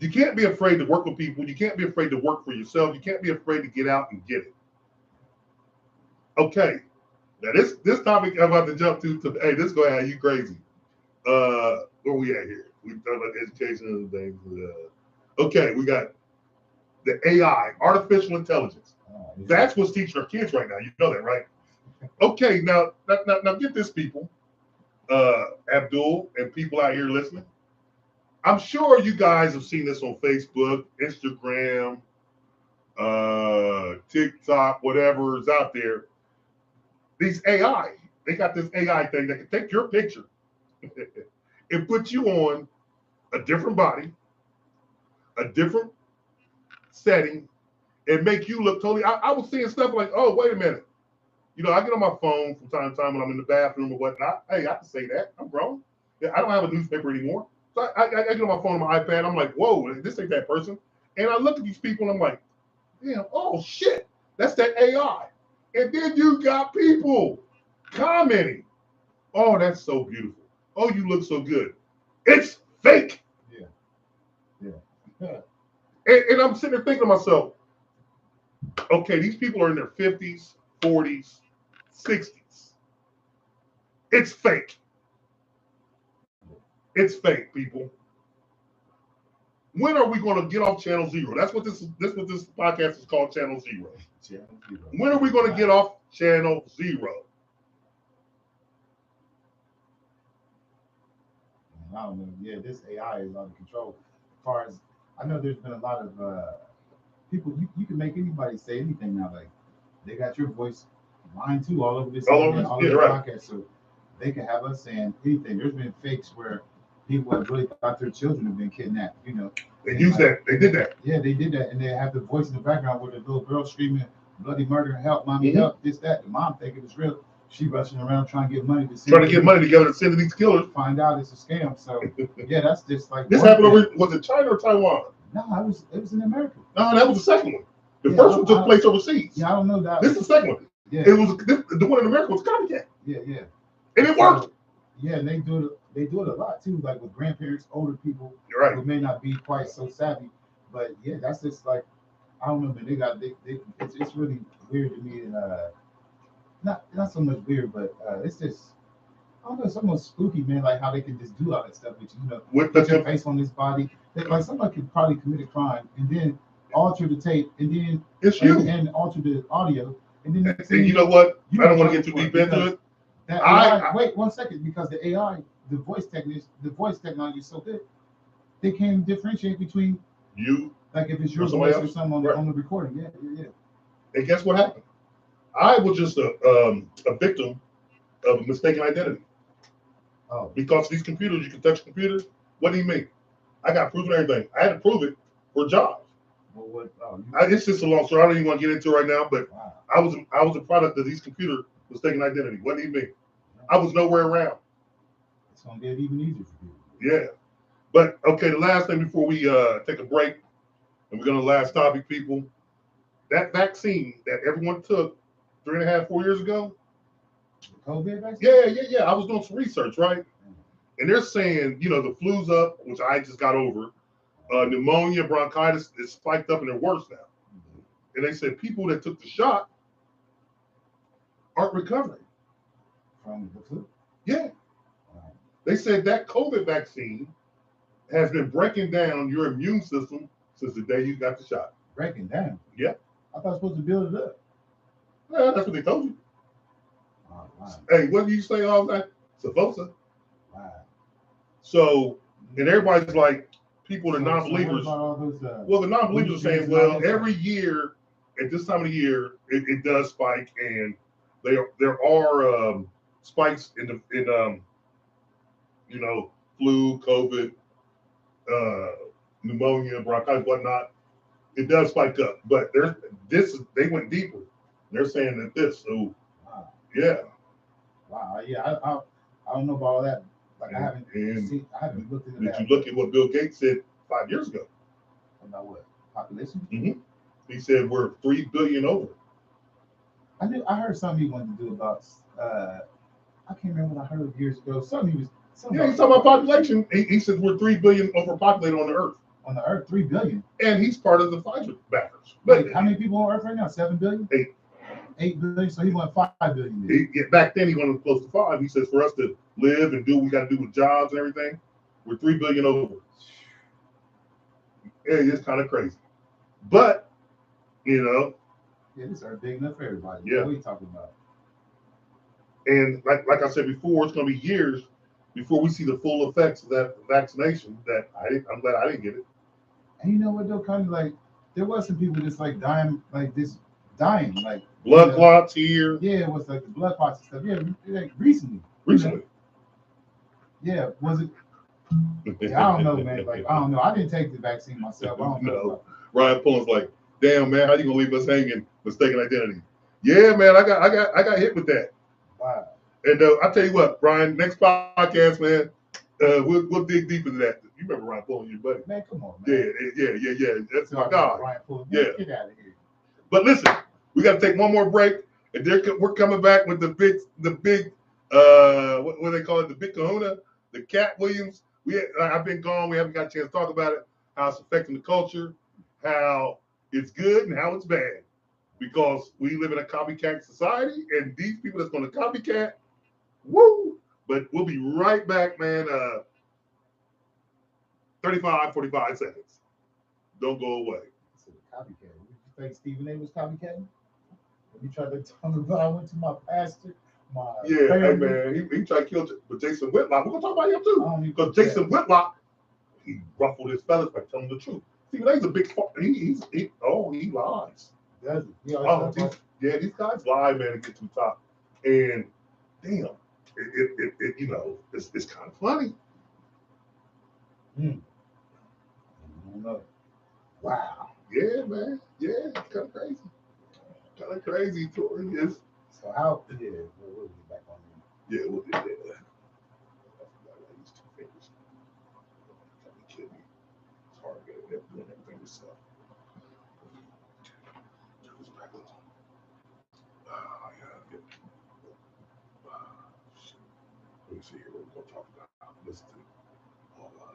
you can't be afraid to work with people. You can't be afraid to work for yourself. You can't be afraid to get out and get it. Okay. Now this topic I'm about to jump to hey, this is going to have you crazy. Where we at here? We talk about education and things. Okay, we got the AI, artificial intelligence. That's what's teaching our kids right now. You know that, right? Okay, now get this, people. Abdul and people out here listening. I'm sure you guys have seen this on Facebook, Instagram, TikTok, whatever is out there. These AI, they got this AI thing that can take your picture and put you on a different body, a different setting, and make you look totally. I was seeing stuff like, oh, wait a minute. I get on my phone from time to time when I'm in the bathroom or whatnot. Hey, I can say that. I'm grown. I don't have a newspaper anymore. So I get on my phone on my iPad. I'm like, whoa, this ain't that person. And I look at these people and I'm like, damn, oh, shit. That's that AI. And then you got people commenting. Oh, that's so beautiful. Oh, you look so good. It's fake. Yeah. And I'm sitting there thinking to myself, okay, these people are in their 50s, 40s, 60s. It's fake. It's fake, people. When are we going to get off Channel Zero? That's what this podcast is called, Channel Zero. When are we going to get off Channel Zero? I don't know. Yeah, this AI is out of control. As far as I know, there's been a lot of people. You can make anybody say anything now. Like, they got your voice, mine too, all over this podcast. So they can have us saying anything. There's been fakes where people have really thought their children have been kidnapped. They used that. They did that. Yeah, they did that, and they have the voice in the background where the little girl screaming bloody murder, help, mommy, help, this, that. The mom thinking it's real. She rushing around trying to get money together to send to these killers. Find out it's a scam. So yeah, that's just like this happened over. Was it China or Taiwan? No, it was in America. No, that was the second one. The first one took place overseas. Yeah, I don't know that. This is the second one. Yeah, it was the one in America was copycat. Yeah, and it worked. Yeah, and they do they do it a lot too, like with grandparents, older people You're right. who may not be quite so savvy. But yeah, that's just like I don't know, man. It's really weird to me, and not so much weird, but it's just I don't know, it's almost spooky, man. Like how they can just do all that stuff with you, With put your the face on this body. Like somebody could probably commit a crime and then alter the tape and then it's you. and alter the audio and then next thing And you know what? you I don't want don't to get too talk deep about it into it. that I- AI, wait 1 second, because the AI, the voice technology is so good, they can differentiate between You like if it's your Or somebody voice or else? something on, Right. on the recording. Yeah. and guess what happened? I was just a victim of a mistaken identity. Oh, Because these computers, you can touch computers. What do you mean? I got proof and everything. I had to prove it for jobs. well, what? Oh, It's just a long story. I don't even want to get into it right now, but wow. I was a product of these computer mistaken identity. What do you mean? I was nowhere around. It's gonna get even easier for people. Yeah. But okay, the last thing before we take a break, and we're gonna last topic, people. That vaccine that everyone took 3.5, 4 years ago. The COVID vaccine? Yeah. I was doing some research, right? And they're saying, the flu's up, which I just got over. Pneumonia, bronchitis is spiked up and they're worse now. And they said people that took the shot aren't recovering. From the flu? Yeah. Wow. They said that COVID vaccine has been breaking down your immune system since the day you got the shot. Breaking down? Yeah. I thought I was supposed to build it up. Yeah, that's what they told you. Oh, wow. Hey, what do you say all that? Supposa. Wow. So, and everybody's like, people that are So what non-believers. about all those, Well, the non-believers are saying, and well, all that every year at this time of the year, it does spike, and there are spikes in flu, COVID, pneumonia, bronchitis, whatnot. It does spike up, but they went deeper. They're saying that this, so Wow. yeah. Wow. Yeah. I don't know about all that. Like I haven't looked into Did that. you look at what Bill Gates said 5 years ago? About what? Population? Mm-hmm. He said we're 3 billion over. I heard something he wanted to do about I can't remember what I heard years ago. He's talking about population. He said we're 3 billion overpopulated on the earth. On the earth, 3 billion. And he's part of the Pfizer backers. Wait, how many people on earth right now? 7 billion? 8. 8 billion. So he went 5 billion. Back then he wanted close to 5. He says for us to live and do what we got to do with jobs and everything, we're 3 billion over. Yeah, it's kind of crazy. But, Yeah, this earth big enough for everybody. Yeah. What are you talking about? And like I said before, it's going to be years before we see the full effects of that vaccination. I'm glad I didn't get it. And you know what though, kind of like there was some people just like dying, like Blood clots here. Yeah, it was like the blood clots and stuff. Yeah, like recently. Yeah, was it? Yeah, I don't know, man. Like I don't know. I didn't take the vaccine myself. I don't know. Ryan Pullen's like, damn man, how you gonna leave us hanging? Mistaken identity. Yeah, man, I got hit with that. Wow. And I tell you what, Brian, next podcast, man, we'll dig deep into that. You remember Ryan Pullen, your buddy? Man, come on, man. Yeah. That's my guy. Ryan Pullen. Yeah. Get out of here. But listen, we got to take one more break, and we're coming back with the big, what do they call it? The big kahuna, the Cat Williams. I've been gone. We haven't got a chance to talk about it, how it's affecting the culture, how it's good and how it's bad. Because we live in a copycat society, and these people that's going to copycat, woo! But we'll be right back, man. 45 seconds. Don't go away. Copycat. You think Stephen A was copycatting? You tried to tell me about I went to my pastor, my Yeah, family. hey man, he tried to kill but Jason Whitlock. We're gonna talk about him too. Because Yeah. Jason Whitlock, he ruffled his feathers by telling the truth. Stephen A's a big he lies. Does it? He always said, These guys lie, man, and get to the top. And damn, it's kind of funny. I don't know. Wow. Yeah, man. Yeah, it's kind of crazy. Kind of crazy, Tori. Is. So how? Yeah, we'll get back on him. Yeah, we'll do that. I forgot I used 2 fingers. Trying to kill me. It's hard to get doing everything yourself. Turn this back on. Yeah. Shit. Let me see here what we're gonna talk about. Let's do. Hold on.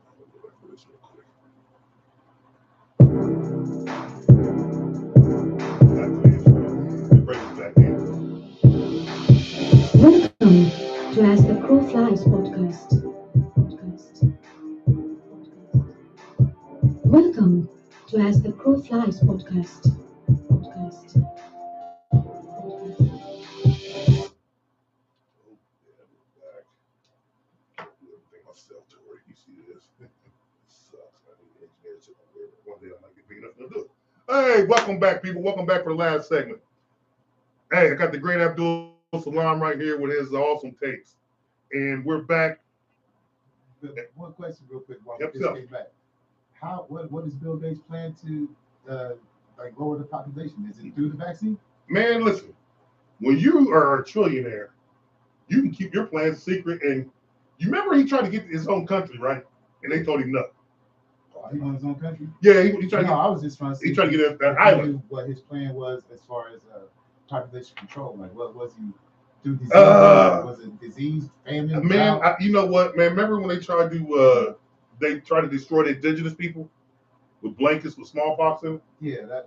I'll go back for this real quick. Bring it back in. Welcome to As the Crow Flies podcast. Welcome to As the Crow Flies podcast. Myself to where you see this. Sucks. I need engineers to one day I might get big enough to do it. Hey, welcome back, people. Welcome back for the last segment. Hey, I got the great Abdul Salam right here with his awesome takes. And we're back. One question real quick while Yep, we just came back. What is Bill Gates' plan to like lower the population? Is it through the vaccine? Man, listen, when you are a trillionaire, you can keep your plans secret. And you remember he tried to get his own country, right? And they told him no. Oh, he wants his own country? Yeah, he tried to get. I was just trying to see. He tried to get that if he island. knew what his plan was as far as population control. Like, what was he through disease? Was it disease, famine? Man, you know what, man? Remember when they tried to destroy the indigenous people with blankets with smallpox in it? Yeah.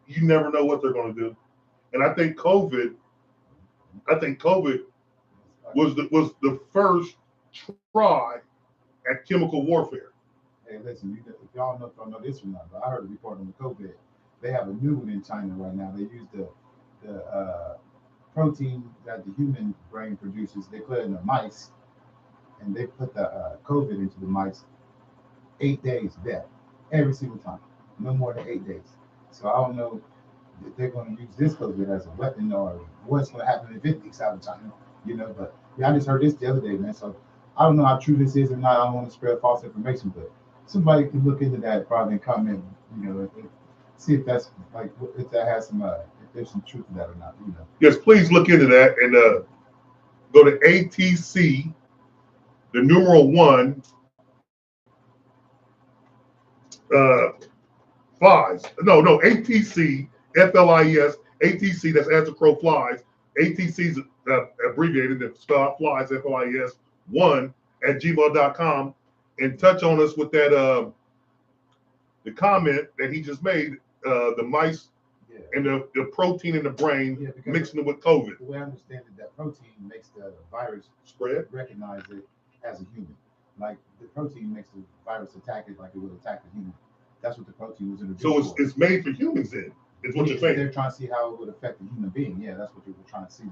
You never know what they're going to do. And I think COVID was the first try at chemical warfare. Hey, listen, if y'all know this or not, but I heard a report on the COVID. They have a new one in China right now. They use the protein that the human brain produces. They put it in the mice, and they put the COVID into the mice. 8 days death every single time, no more than 8 days. So I don't know if they're going to use this COVID as a weapon or what's going to happen if it leaks out of China, But yeah, I just heard this the other day, man. So I don't know how true this is or not. I don't want to spread false information, but somebody can look into that probably and comment, see if that's like if that has some if there's some truth to that or not, Yes, please look into that and go to ATC, the numeral 1, flies. No, ATC, FLIES, ATC, that's as the crow flies. ATC's abbreviated, that spell out flies, FLIES, 1 at gmail.com, and touch on us with that, the comment that he just made, the mice and the protein in the brain, mixing it with COVID. The way I understand it, that protein makes the virus spread, recognize it as a human. Like the protein makes the virus attack it like it would attack a human. That's what the protein was introduced for. So it's made for humans then, is what you're saying. They're trying to see how it would affect the human being. Yeah, that's what they were trying to see,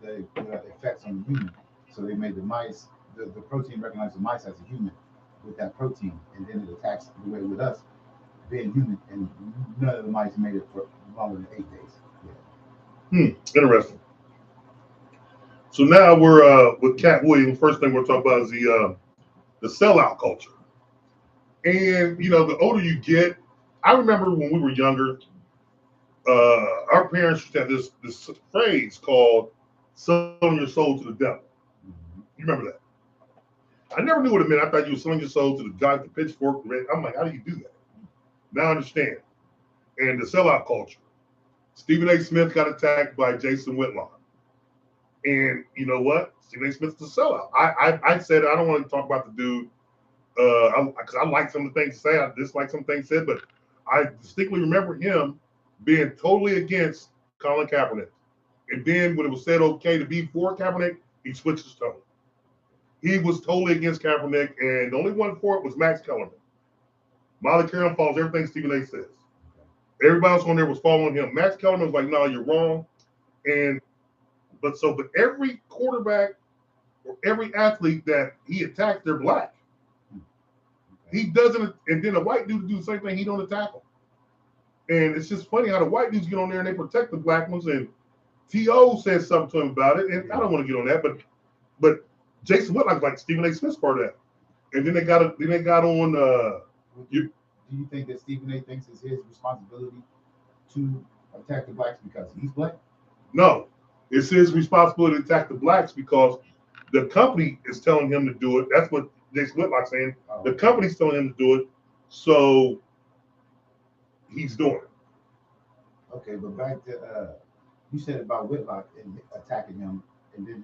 the effects on the human. So they made the mice, the protein recognizes the mice as a human with that protein, and then it attacks the way with us being human, and none of the mice made it for longer than 8 days. Yeah. Interesting. So now we're with Cat Williams. First thing we're talking about is the sellout culture. And the older you get, I remember when we were younger, our parents used to have this phrase called "selling your soul to the devil." You remember that? I never knew what it meant. I thought you were selling your soul to the guy with the pitchfork. I'm like, how do you do that? Now I understand. And the sellout culture. Stephen A. Smith got attacked by Jason Whitlock. And you know what? Stephen A. Smith's the sellout. I said I don't want to talk about the dude because I like some of the things to say. I dislike some things said, but I distinctly remember him being totally against Colin Kaepernick. And then when it was said okay to be for Kaepernick, he switched his tone. He was totally against Kaepernick, and the only one for it was Max Kellerman. Molly Caron follows everything Stephen A. says. Everybody else on there was following him. Max Kellerman was like, no, you're wrong. But every quarterback or every athlete that he attacks, they're black. He doesn't, and then a white dude do the same thing, he don't attack them. And it's just funny how the white dudes get on there and they protect the black ones. And T.O. says something to him about it, and I don't want to get on that, but Jason Whitlock like Stephen A. Smith's part of that. And then they got on. Do you think that Stephen A. thinks it's his responsibility to attack the blacks because he's black? No, it's his responsibility to attack the blacks because the company is telling him to do it. That's what Jason Whitlock's saying. Oh, the company's telling him to do it, so he's doing it. Okay, but back to you said about Whitlock and attacking him and then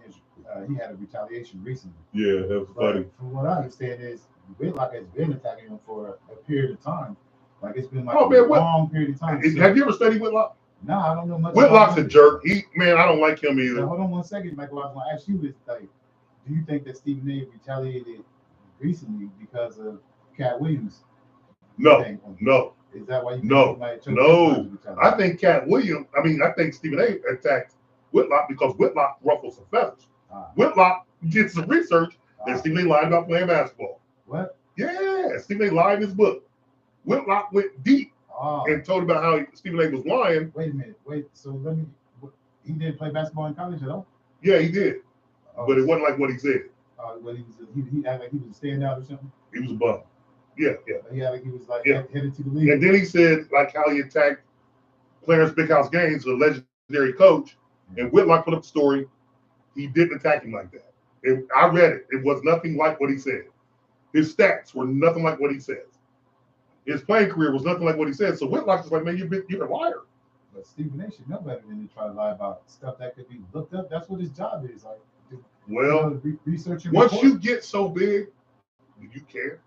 he had a retaliation recently. Yeah, that was funny. But from what I understand is Whitlock has been attacking him for a period of time. Like it's been like Oh, a man, long period of time. Have you ever studied Whitlock? No, I don't know much. Whitlock's a jerk. I don't like him either. Now, hold on 1 second, Michael. I was going to ask you this: like, do you think that Stephen A. retaliated recently because of Cat Williams? No. Is that why you? No. I think Cat Williams. I think Stephen A. attacked Whitlock because Whitlock ruffles some feathers. Whitlock did some research that Stephen A. lied about playing basketball. What? Yeah, Stephen A. lied in his book. Whitlock went deep and told about how Stephen A. was lying. Wait a minute. So he didn't play basketball in college at all? Yeah, he did. But it wasn't like what he said. What he acted like he was a standout or something? He was a bum. Yeah. He acted like he was like headed to the league. And then he said like how he attacked Clarence Big House Gaines, the legendary coach, and Whitlock put up the story. He didn't attack him like that. I read it. It was nothing like what he said. His stats were nothing like what he says. His playing career was nothing like what he said. So Whitlock is like, man, you're a liar. But Stephen A. should know better than to try to lie about stuff that could be looked up. That's what his job is. Like, researching. Once you get so big, do you care?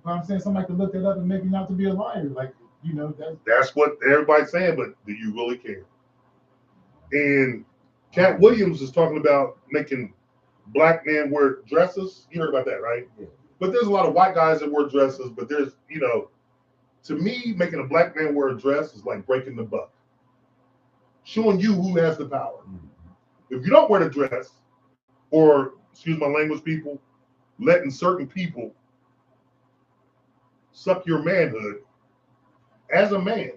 But I'm saying somebody can look that up and make him out to be a liar. Like, that's what everybody's saying. But do you really care? And Cat Williams is talking about making black men wear dresses. You heard about that, right? Yeah. But there's a lot of white guys that wear dresses. But there's, to me, making a black man wear a dress is like breaking the buck, showing you who has the power. Mm-hmm. If you don't wear the dress, or excuse my language, people, letting certain people suck your manhood as a man,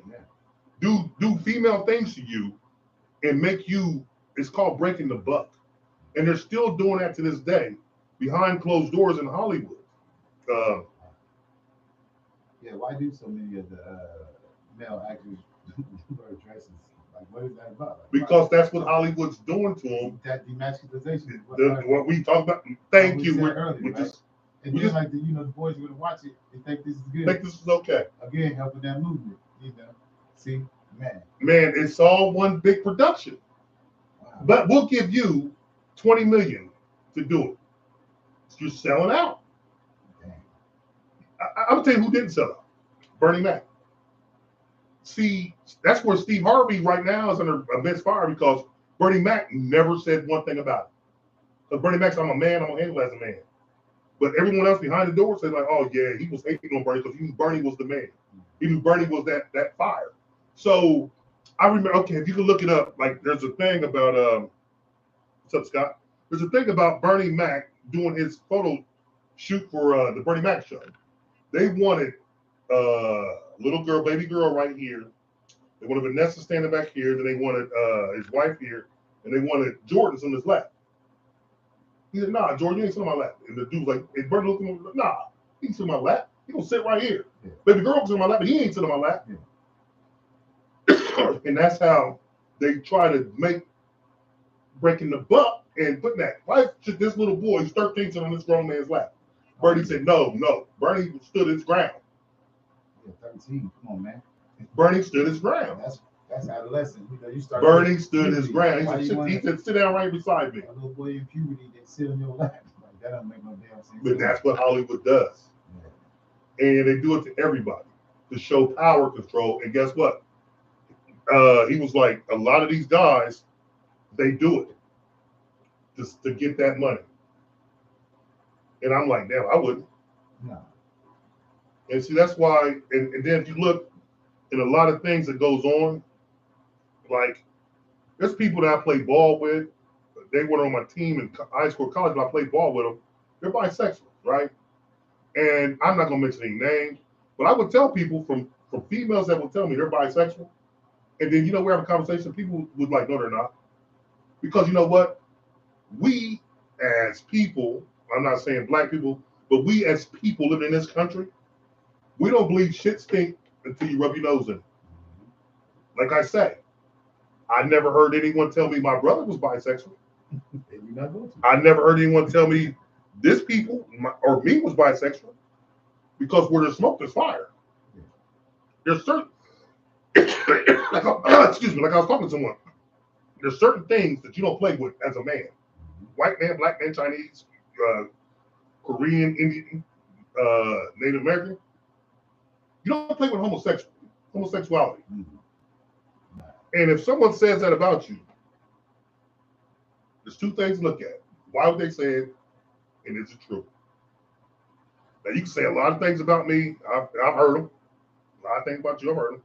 do female things to you, and make you. It's called breaking the buck, and they're still doing that to this day behind closed doors in Hollywood. Why do so many of the male actors wear dresses? Like, what is that about? Like, because that's what Hollywood's doing to them. That demasculization. What we talked about. Thank you. Earlier, right? And then, like, the boys are going to watch it and think this is good. Think this is okay. Again, helping that movement. See, man, it's all one big production. Wow. But we'll give you $20 million to do it. You're selling out. I'm gonna tell you who didn't sell out. Bernie Mac. See, that's where Steve Harvey right now is under immense fire because Bernie Mac never said one thing about it. Because Bernie Mac said, I'm a man, I'm gonna handle it as a man. But everyone else behind the door said like, oh yeah, he was hating on Bernie because he knew Bernie was the man. He knew Bernie was that fire. So I remember, okay, if you can look it up, like there's a thing about what's up, Scott? There's a thing about Bernie Mac doing his photo shoot for the Bernie Mac show. They wanted little girl, baby girl right here. They wanted Vanessa standing back here. Then they wanted his wife here. And they wanted Jordan's on his lap. He said, nah, Jordan, you ain't sitting on my lap. And the dude was like, and Bernie looked at him like, nah, he ain't sitting on my lap. He gonna sit right here. Yeah. Baby girl was on my lap, but he ain't sitting on my lap. Yeah. And that's how they try to make breaking the buck and putting that. Why should this little boy, he's 13, sit on this grown man's lap? Bernie said, no. Bernie stood his ground. Yeah, 13. Come on, man. Bernie stood his ground. That's adolescent. You start. Bernie stood his ground. He said, sit down right beside me. A little boy in puberty that sit on your lap. Like, that don't make no damn sense. But that's what Hollywood does. Yeah. And they do it to everybody to show power control. And guess what? He was like, a lot of these guys, they do it just to get that money. And I'm like, damn, I wouldn't. No. And see, that's why, and then if you look in a lot of things that goes on, like there's people that I play ball with, they were on my team in high school, college, but I played ball with them. They're bisexual, right? And I'm not gonna mention any names, but I would tell people from females that would tell me they're bisexual, and then we have a conversation, people would like, no, they're not. Because you know what? We as people, I'm not saying black people, but we as people living in this country, we don't believe shit stink until you rub your nose in it. Like I say, I never heard anyone tell me my brother was bisexual. I never heard anyone tell me this people or me was bisexual, because where there's smoke, there's fire. There's certain, excuse me, like I was talking to someone. there's certain things that you don't play with as a man. White man, black man, Chinese, Korean, Indian, Native American. You don't play with homosexuality. And if someone says that about you, there's two things to look at. Why would they say it? And is it true? Now, you can say a lot of things about me. I've heard them. A lot of things about you, I've heard them.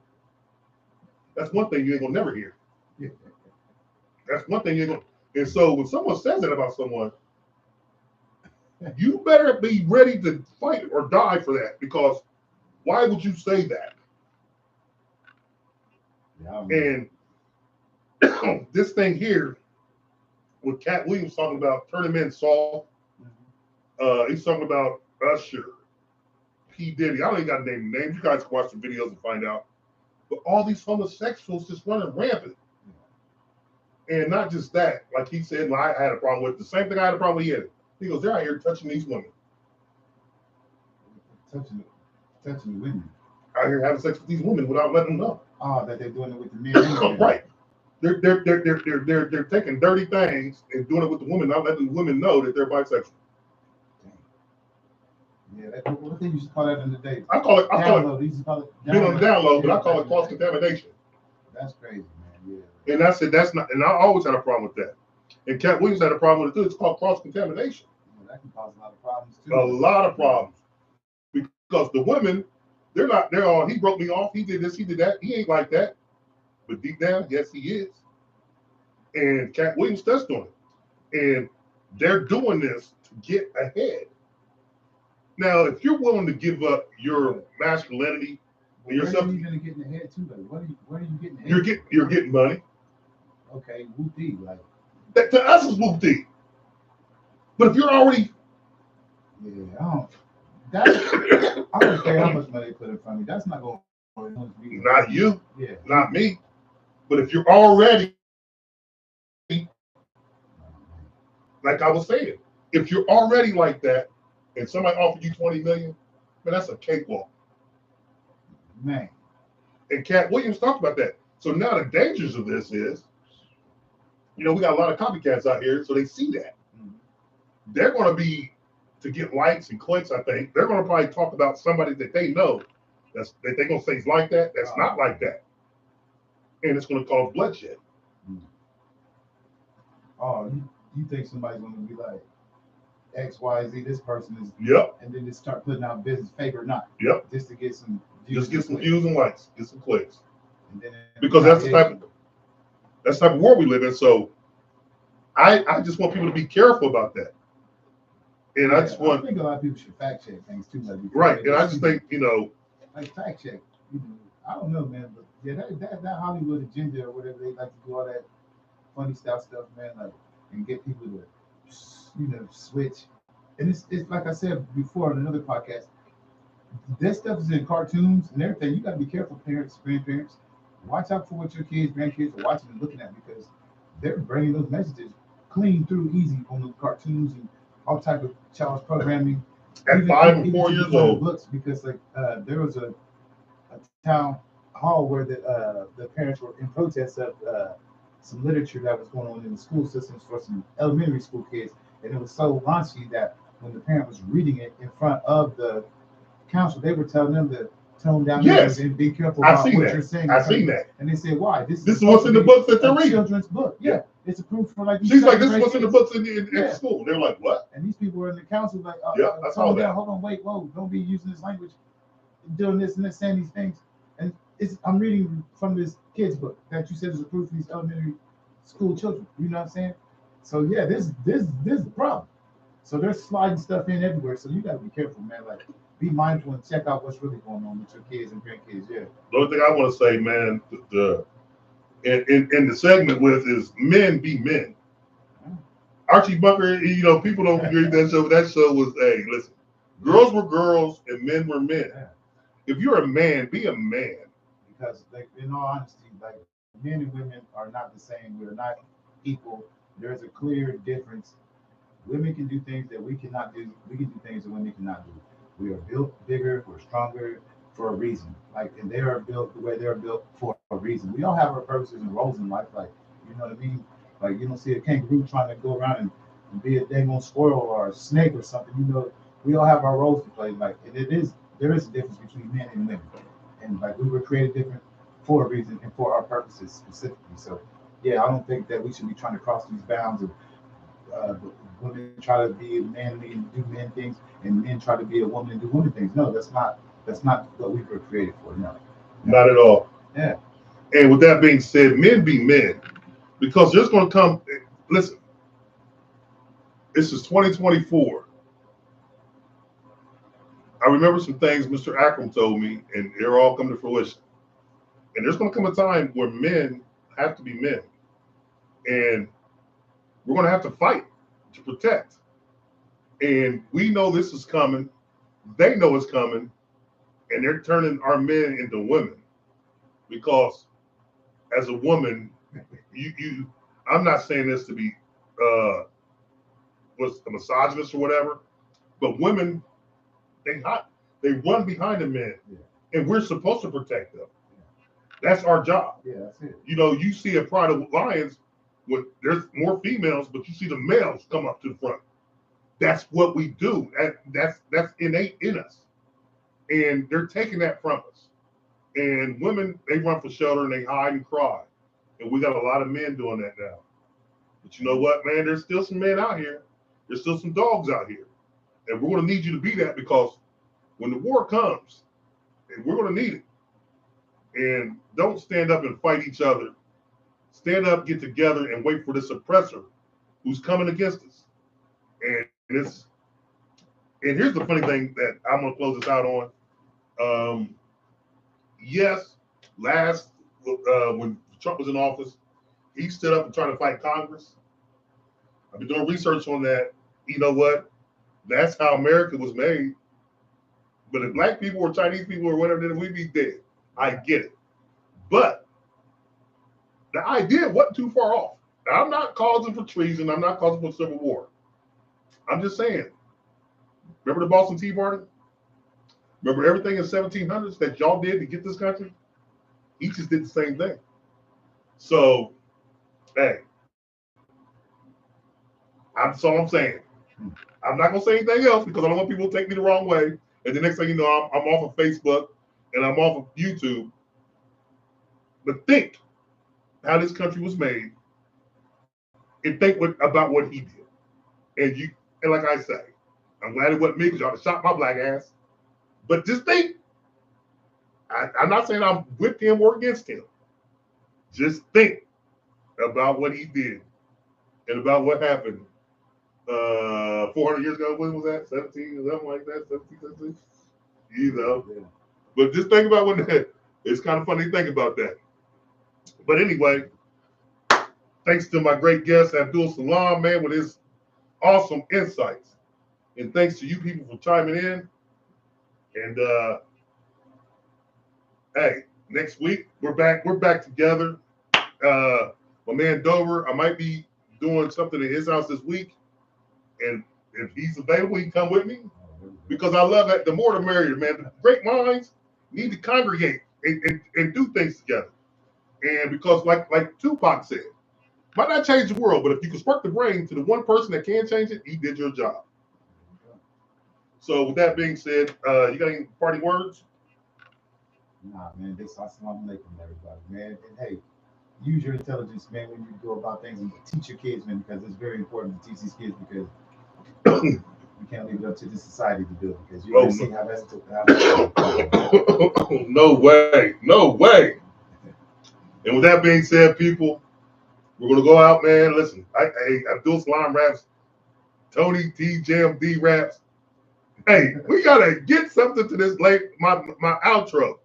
That's one thing you ain't going to never hear. That's one thing you're going to. And so when someone says that about someone, you better be ready to fight or die for that, because why would you say that? And this thing here, with Cat Williams talking about turning men soft, he's talking about Usher, P. Diddy. I don't even got to name names. You guys can watch the videos and find out. But all these homosexuals just running rampant. And not just that, like he said, I had a problem with the same thing I had a problem with. He goes, they're out here touching these women. Touching the women. Out here having sex with these women without letting them know. Oh, that they're doing it with the men. Right. They're taking dirty things and doing it with the women, not letting the women know that they're bisexual. Yeah, what they used to call that in the day. I call it being on the download, but I call it cross contamination. That's crazy, man. Yeah. And I said that's not, and I always had a problem with that. And Cat Williams had a problem with it too. It's called cross contamination. Yeah, that can cause a lot of problems too. A lot of problems. Because the women, they're all, he broke me off, he did this, he did that. He ain't like that. But deep down, yes, he is. And Cat Williams touched on it. And they're doing this to get ahead. Now, if you're willing to give up your masculinity and yourself, where are you going to get in the head too? Like, where are you getting ahead? You're getting money. Okay, whoop-dee, like that to us is whoop-dee. But if you're already, I don't care how much money they put in front of me. That's not going to be not you, yeah, not me. But if you're already, like I was saying, if you're already like that, and somebody offered you $20 million, man, that's a cakewalk. Man. And Cat Williams talked about that. So now the dangers of this is, we got a lot of copycats out here, so they see that. They're going to be, to get likes and clicks, I think, they're going to probably talk about somebody that they know that they're going to say is like that, that's not like that. And it's going to cause bloodshed. Oh, you think somebody's going to be like, X, Y, Z, this person is, and then just start putting out business, fake or not, just to get some views. Just get some views and likes, get some clicks. And then because that's the type of world we live in. So I just want people to be careful about that. And I think a lot of people should fact check things too. Like, right. And I just think, like fact check. I don't know, man, but yeah, that Hollywood agenda or whatever, they like to do all that funny stuff, man, like, and get people to switch. And it's like I said before on another podcast, this stuff is in cartoons and everything. You got to be careful, parents, grandparents. Watch out for what your kids, grandkids are watching and looking at, because they're bringing those messages clean through easy on the cartoons and all type of child's programming. At 5 and 4 years old. Books, because there was a town hall where the parents were in protest of some literature that was going on in the school systems for some elementary school kids. And it was so raunchy that when the parent was reading it in front of the council, they were telling them to tone down and be careful about what you're saying. I've seen that. And they said, why? This is what's in the books that they're reading. Children's book. Yeah. It's approved for like. She's like, this is what's in the books in school. They're like, what? And these people were in the council like, I saw that. Hold on, wait, whoa, don't be using this language, doing this and this, saying these things. And I'm reading from this kid's book that you said is approved for these elementary school children. You know what I'm saying? So yeah, this is a problem. So they're sliding stuff in everywhere. So you gotta be careful, man. Like, be mindful and check out what's really going on with your kids and grandkids. Yeah. The only thing I want to say, man, in the segment with is men be men. Archie Bunker, people don't agree with that show. That show was, hey, listen, girls were girls and men were men. Yeah. If you're a man, be a man. Because, like, in all honesty, like, men and women are not the same. We're not equal. There's a clear difference. Women can do things that we cannot do. We can do things that women cannot do. We are built bigger. We're stronger for a reason. Like, and they are built the way they're built for a reason. We all have our purposes and roles in life. Like, You know what I mean? Like you don't see a kangaroo trying to go around and be a dang on squirrel or a snake or something. You know, we all have our roles to play. Like, and there is a difference between men and women, and like we were created different for a reason and for our purposes specifically. So, yeah, I don't think that we should be trying to cross these bounds of women try to be manly and do men things, and men try to be a woman and do woman things. No, that's not what we were created for. No. Not at all. Yeah. And with that being said, men be men, because there's going to come. Listen, this is 2024. I remember some things Mr. Akram told me, and they're all coming to fruition. And there's going to come a time where men have to be men, and we're going to have to fight to protect. And we know this is coming. They know it's coming, and they're turning our men into women. Because as a woman, I'm not saying this to be was a misogynist or whatever, but women, they run behind the men, and we're supposed to protect them. That's our job. Yeah, that's it. You know, you see a Pride of Lions when there's more females, but you see the males come up to the front. That's what we do. That's innate in us, and they're taking that from us. And women, they run for shelter and they hide and cry, and we got a lot of men doing that now. But you know what, man? There's still some men out here. There's still some dogs out here, and we're going to need you to be that, because when the war comes, and we're going to need it. And don't stand up and fight each other. Stand up, get together, and wait for this oppressor who's coming against us. And here's the funny thing that I'm going to close this out on. Yes, when Trump was in office, he stood up and tried to fight Congress. I've been doing research on that. You know what? That's how America was made. But if black people or Chinese people or whatever, then we'd be dead. I get it. But the idea wasn't too far off. Now, I'm not causing for treason. I'm not causing for civil war. I'm just saying. Remember the Boston Tea Party? Remember everything in 1700s that y'all did to get this country? He just did the same thing. So, hey, that's all I'm saying. I'm not going to say anything else because I don't want people to take me the wrong way. And the next thing you know, I'm off of Facebook and I'm off of YouTube. But think how this country was made and think about what he did. And like I say, I'm glad it wasn't me because y'all have shot my black ass. But just think, I'm not saying I'm with him or against him. Just think about what he did and about what happened 400 years ago. When was that? 17 or something like that? 17, you know. Yeah. But just think about when that. It's kind of funny to think about that. But anyway, thanks to my great guest, Abdul Salam, man, with his awesome insights. And thanks to you people for chiming in. And hey, next week we're back together. My man Dover, I might be doing something at his house this week. And if he's available, he can come with me. Because I love that. The more the merrier, man. The great minds need to congregate and do things together. And because like Tupac said, might not change the world, but if you can spark the brain to the one person that can change it, you did your job. So with that being said, you got any party words? Nah, man, just assalamu alaikum, everybody, man. And hey, use your intelligence, man, when you go about things and teach your kids, man, because it's very important to teach these kids because we can't leave it up to the society to do it because you see how that's No way. And with that being said, people, we're gonna go out, man. Listen, Abdul Salam raps, Tony T Jam D raps. Hey, we gotta get something to this my outro.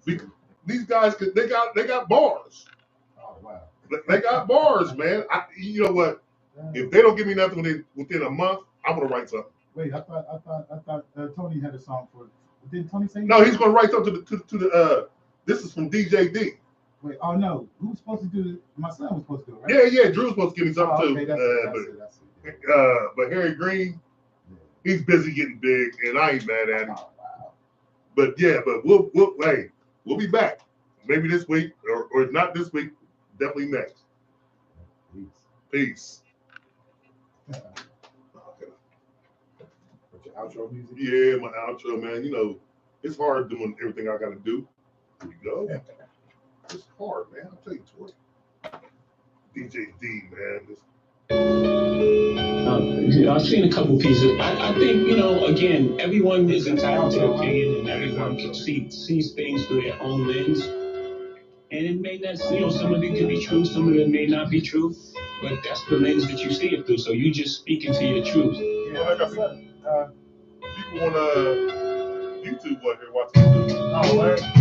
These guys, they got bars. Oh wow. They got bars, man. You know what? If they don't give me nothing within a month, I'm gonna write something. Wait, I thought Tony had a song for. Did Tony say? No, he's gonna write something to the. This is from DJ D. Wait, oh no, who's supposed to do it? My son was supposed to do it, right? Yeah, Drew's supposed to give me something okay, too. That's it. But Harry Green, he's busy getting big, and I ain't mad at him. Oh, wow. But we'll be back. Maybe this week, or if not this week, definitely next. Peace. With your outro music. Yeah, my outro, man. You know, it's hard doing everything I got to do. Here you go. It's hard, man. I'll tell you, Tori. DJ D, man. I've seen a couple pieces. I think, you know, again, everyone is entitled to opinion and everyone can sees things through their own lens. And it may not, you know, some of it could be true, some of it may not be true, but that's the lens that you see it through. So you just speaking to your truth. Yeah, like I said, people on YouTube out here watching. Oh, right.